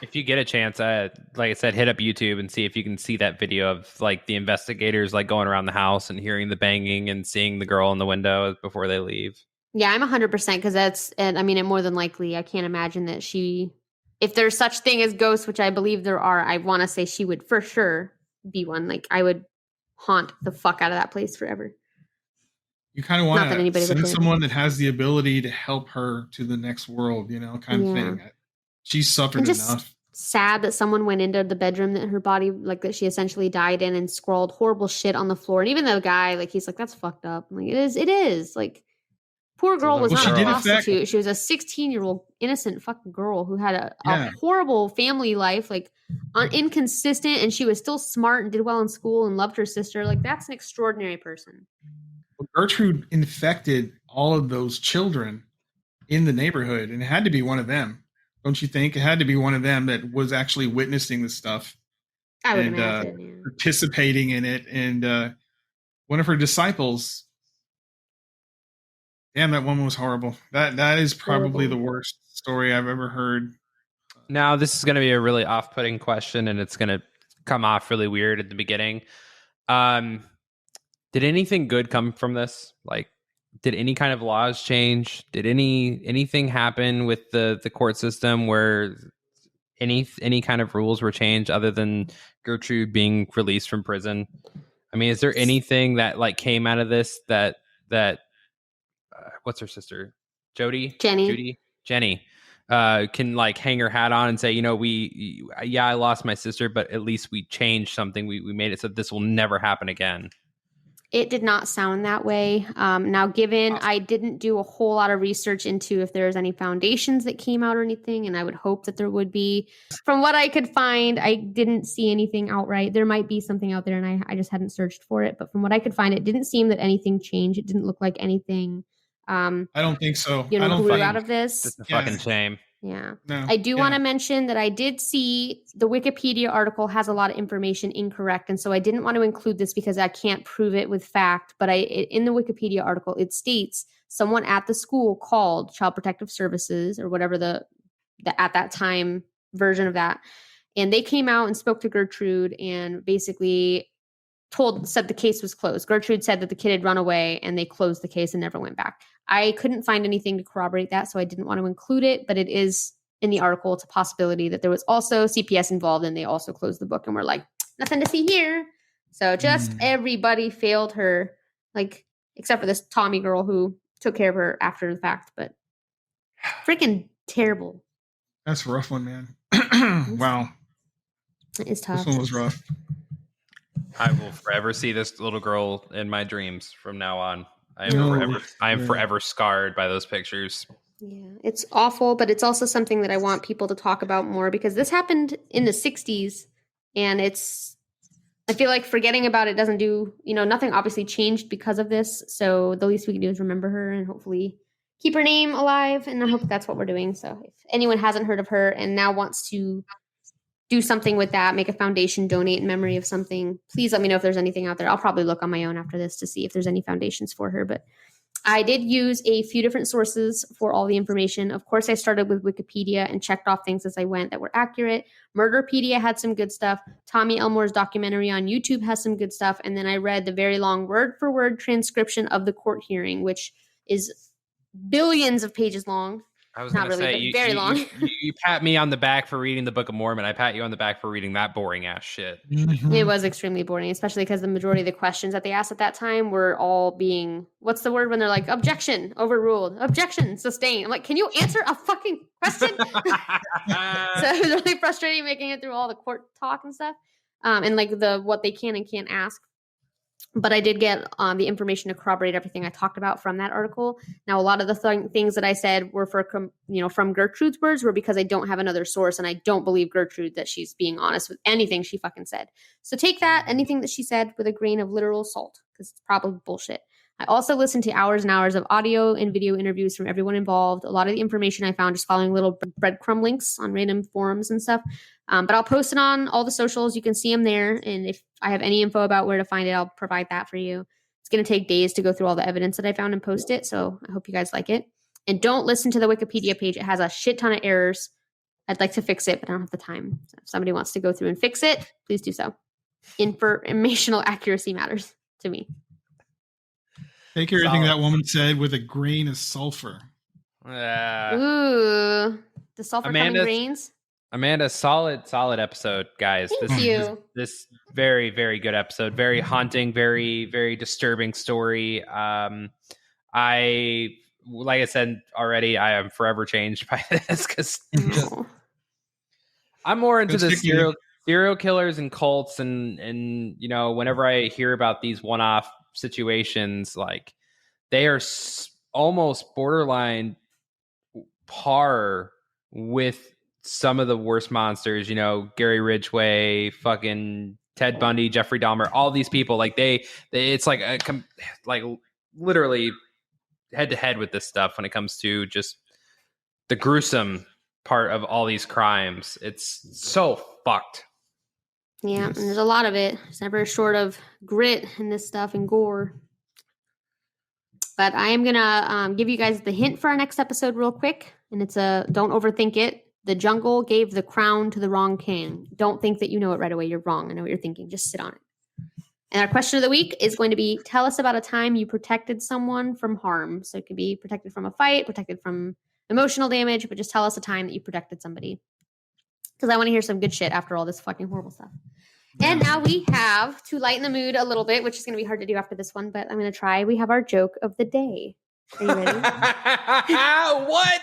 if you get a chance, like I said, hit up YouTube and see if you can see that video of like the investigators like going around the house and hearing the banging and seeing the girl in the window before they leave. Yeah, I'm 100% because it more than likely, I can't imagine that if there's such thing as ghosts, which I believe there are, I want to say she would for sure be one. Like I would haunt the fuck out of that place forever. You kind of want to send someone that has the ability to help her to the next world, kind of thing. She's suffered enough. Sad that someone went into the bedroom that her body, like that she essentially died in, and scrawled horrible shit on the floor. And even the guy, like he's like, that's fucked up. I'm like, it is. Like, poor girl was not a prostitute. She was a 16-year-old innocent fucking girl who had a horrible family life, like inconsistent, and she was still smart and did well in school and loved her sister. Like, that's an extraordinary person. Well, Gertrude infected all of those children in the neighborhood, and it had to be one of them. Don't you think? It had to be one of them that was actually witnessing this stuff. I would imagine, participating in it. And one of her disciples. Damn, that woman was horrible. That is probably the worst story I've ever heard. Now, this is going to be a really off-putting question, and it's going to come off really weird at the beginning. Did anything good come from this? Like, did any kind of laws change? Did anything happen with the court system where any kind of rules were changed other than Gertrude being released from prison? I mean, is there anything that like came out of this that what's her sister? Jenny. can like hang her hat on and say, I lost my sister, but at least we changed something. We made it so this will never happen again. It did not sound that way. Now, given I didn't do a whole lot of research into if there's any foundations that came out or anything, and I would hope that there would be. From what I could find, I didn't see anything outright. There might be something out there, and I just hadn't searched for it. But from what I could find, it didn't seem that anything changed. It didn't look like anything. I don't think so. Grew out of this. It's a fucking shame. Yeah. No. I do want to mention that I did see the Wikipedia article has a lot of information incorrect. And so I didn't want to include this because I can't prove it with fact. But in the Wikipedia article, it states someone at the school called Child Protective Services or whatever the at that time version of that. And they came out and spoke to Gertrude and basically said the case was closed. Gertrude said that the kid had run away and they closed the case and never went back. I couldn't find anything to corroborate that, so I didn't want to include it, but it is in the article. It's a possibility that there was also CPS involved and they also closed the book and were like, nothing to see here. So just everybody failed her, like, except for this Tommy girl who took care of her after the fact, but freaking terrible. That's a rough one, man. Wow. It's tough. This one was rough. I will forever see this little girl in my dreams from now on. I am forever scarred by those pictures. Yeah, it's awful, but it's also something that I want people to talk about more because this happened in the 60s and I feel like forgetting about it doesn't do, nothing obviously changed because of this. So the least we can do is remember her and hopefully keep her name alive. And I hope that's what we're doing. So if anyone hasn't heard of her and now wants to do something with that, make a foundation, donate in memory of something, please let me know if there's anything out there. I'll probably look on my own after this to see if there's any foundations for her. But I did use a few different sources for all the information. Of course, I started with Wikipedia and checked off things as I went that were accurate. Murderpedia had some good stuff. Tommy Elmore's documentary on YouTube has some good stuff. And then I read the very long word-for-word transcription of the court hearing, which is billions of pages long. I was going to say, very long. You pat me on the back for reading the Book of Mormon. I pat you on the back for reading that boring ass shit. Mm-hmm. It was extremely boring, especially because the majority of the questions that they asked at that time were all being, what's the word when they're like, objection, overruled, objection, sustained. I'm like, can you answer a fucking question? So it was really frustrating making it through all the court talk and stuff. And like what they can and can't ask. But I did get the information to corroborate everything I talked about from that article. Now, a lot of the things that I said were from Gertrude's words were because I don't have another source, and I don't believe Gertrude that she's being honest with anything she fucking said. So take anything that she said with a grain of literal salt, because it's probably bullshit. I also listened to hours and hours of audio and video interviews from everyone involved. A lot of the information I found just following little breadcrumb links on random forums and stuff. But I'll post it on all the socials. You can see them there. And if I have any info about where to find it, I'll provide that for you. It's going to take days to go through all the evidence that I found and post it. So I hope you guys like it. And don't listen to the Wikipedia page. It has a shit ton of errors. I'd like to fix it, but I don't have the time. So if somebody wants to go through and fix it, please do so. Informational accuracy matters to me. Take everything that woman said with a grain of sulfur. Ooh, the sulfur coming grains. Amanda, solid episode, guys. Thank you. This very, very good episode. Very haunting, very, very disturbing story. Like I said already, I am forever changed by this because I'm more into the serial killers and cults, and whenever I hear about these one-off situations, like they are almost borderline par with some of the worst monsters, Gary Ridgway, fucking Ted Bundy, Jeffrey Dahmer, all these people, like they it's like literally head to head with this stuff when it comes to just the gruesome part of all these crimes. It's so fucked. Yeah, and there's a lot of it. It's never short of grit in this stuff and gore. But I am going to give you guys the hint for our next episode real quick. And it's don't overthink it. The jungle gave the crown to the wrong king. Don't think that you know it right away. You're wrong. I know what you're thinking. Just sit on it. And our question of the week is going to be, tell us about a time you protected someone from harm. So it could be protected from a fight, protected from emotional damage, but just tell us a time that you protected somebody. Because I want to hear some good shit after all this fucking horrible stuff. And now we have, to lighten the mood a little bit, which is going to be hard to do after this one, but I'm going to try. We have our joke of the day. Are you ready? What?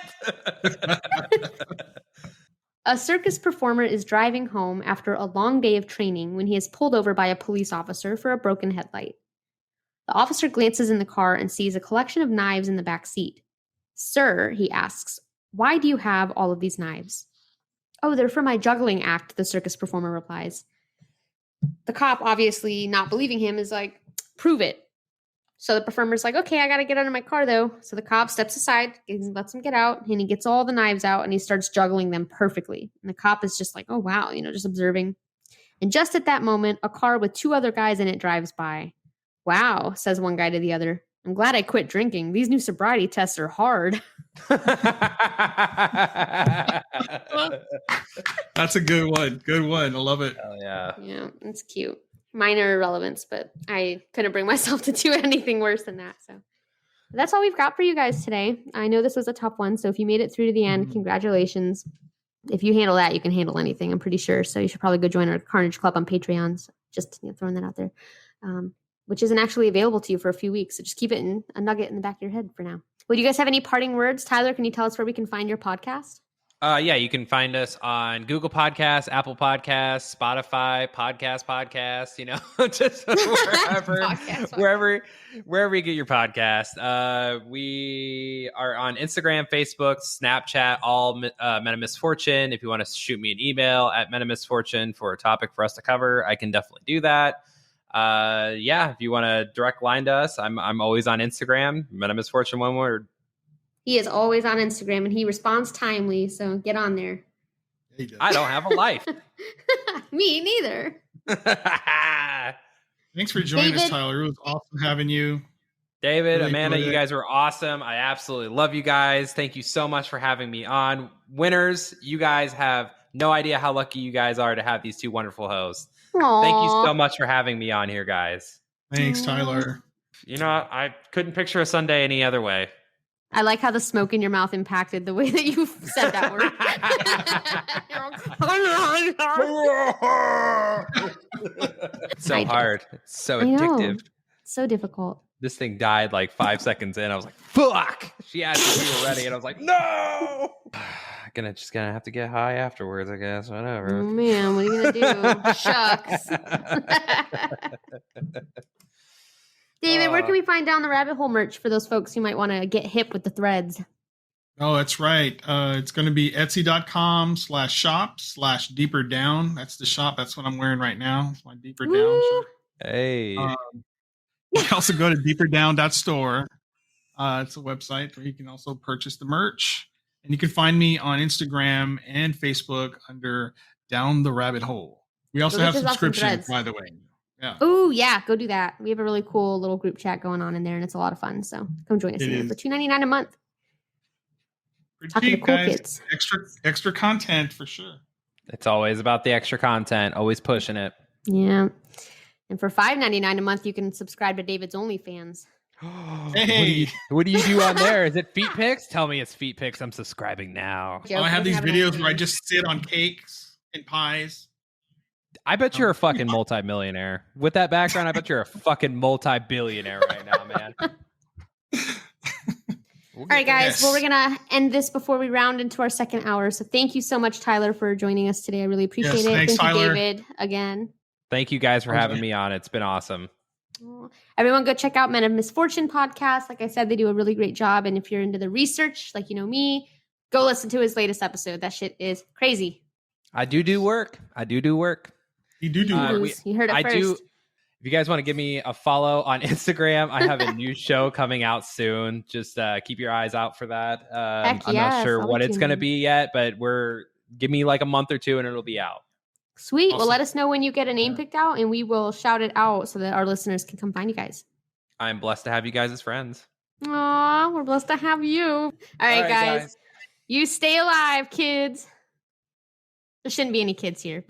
A circus performer is driving home after a long day of training when he is pulled over by a police officer for a broken headlight. The officer glances in the car and sees a collection of knives in the back seat. Sir, he asks, why do you have all of these knives? Oh, they're for my juggling act, the circus performer replies. The cop, obviously not believing him, is like, prove it. So the performer's like, okay, I got to get out of my car, though. So the cop steps aside, lets him get out, and he gets all the knives out, and he starts juggling them perfectly. And the cop is just like, oh, wow, just observing. And just at that moment, a car with 2 other guys in it drives by. Wow, says one guy to the other. I'm glad I quit drinking. These new sobriety tests are hard. That's a good one. Good one. I love it. Oh, yeah. Yeah, it's cute. Minor irrelevance, but I couldn't bring myself to do anything worse than that. So that's all we've got for you guys today. I know this was a tough one, so if you made it through to the end, congratulations. If you handle that, you can handle anything, I'm pretty sure. So you should probably go join our Carnage Club on Patreon. So just throwing that out there, which isn't actually available to you for a few weeks. So just keep it in a nugget in the back of your head for now. Well, do you guys have any parting words? Tyler, can you tell us where we can find your podcast? Yeah, you can find us on Google Podcasts, Apple Podcasts, Spotify, Podcast, just wherever you get your podcast. We are on Instagram, Facebook, Snapchat, all Men of Misfortune. If you want to shoot me an email at Men of Misfortune for a topic for us to cover, I can definitely do that. If you want to direct line to us, I'm always on Instagram, Men of Misfortune, one word. He is always on Instagram, and he responds timely, so get on there. I don't have a life. Me neither. Thanks for joining us, Tyler. It was awesome having you. David, really Amanda, you guys were awesome. I absolutely love you guys. Thank you so much for having me on. Winners, you guys have no idea how lucky you guys are to have these 2 wonderful hosts. Aww. Thank you so much for having me on here, guys. Thanks, Tyler. I couldn't picture a Sunday any other way. I like how the smoke in your mouth impacted the way that you said that word. It's so hard. It's so addictive. So difficult. This thing died like 5 seconds in. I was like, fuck. She asked if we were ready, and I was like, no. Just gonna have to get high afterwards, I guess. Whatever. Oh, man, what are you gonna do? Shucks. David, where can we find Down the Rabbit Hole merch for those folks who might want to get hip with the threads? Oh, that's right. It's going to be etsy.com/shop/deeper down. That's the shop. That's what I'm wearing right now. It's my Deeper Down shirt. Hey. You can also go to deeperdown.store. It's a website where you can also purchase the merch. And you can find me on Instagram and Facebook under Down the Rabbit Hole. We also have subscriptions, by the way. Yeah. Oh, yeah. Go do that. We have a really cool little group chat going on in there, and it's a lot of fun. So come join us in there for $2.99 a month. Talking to cool kids. Extra content for sure. It's always about the extra content. Always pushing it. Yeah. And for $5.99 a month, you can subscribe to David's OnlyFans. Hey, what do you do on there? Is it feet pics? Tell me it's feet pics. I'm subscribing now. I have these videos where I just sit on cakes and pies. I bet you're a fucking multi-millionaire. With that background, I bet you're a fucking multi-billionaire right now, man. All right, guys. Well, we're going to end this before we round into our second hour. So thank you so much, Tyler, for joining us today. I really appreciate it. Thanks, thank Tyler. you, David, again. Thank you guys for having me on. It's been awesome. Everyone go check out Men of Misfortune Podcast. Like I said, they do a really great job. And if you're into the research, like you know me, go listen to his latest episode. That shit is crazy. I do work. You do work. You heard it first. If you guys want to give me a follow on Instagram, I have a new show coming out soon. Just keep your eyes out for that. I'm not sure what it's going to be yet, but give me like a month or two and it'll be out. Sweet. Awesome. Well, let us know when you get a name picked out and we will shout it out so that our listeners can come find you guys. I'm blessed to have you guys as friends. Aw, we're blessed to have you. All right, guys. You stay alive, kids. There shouldn't be any kids here.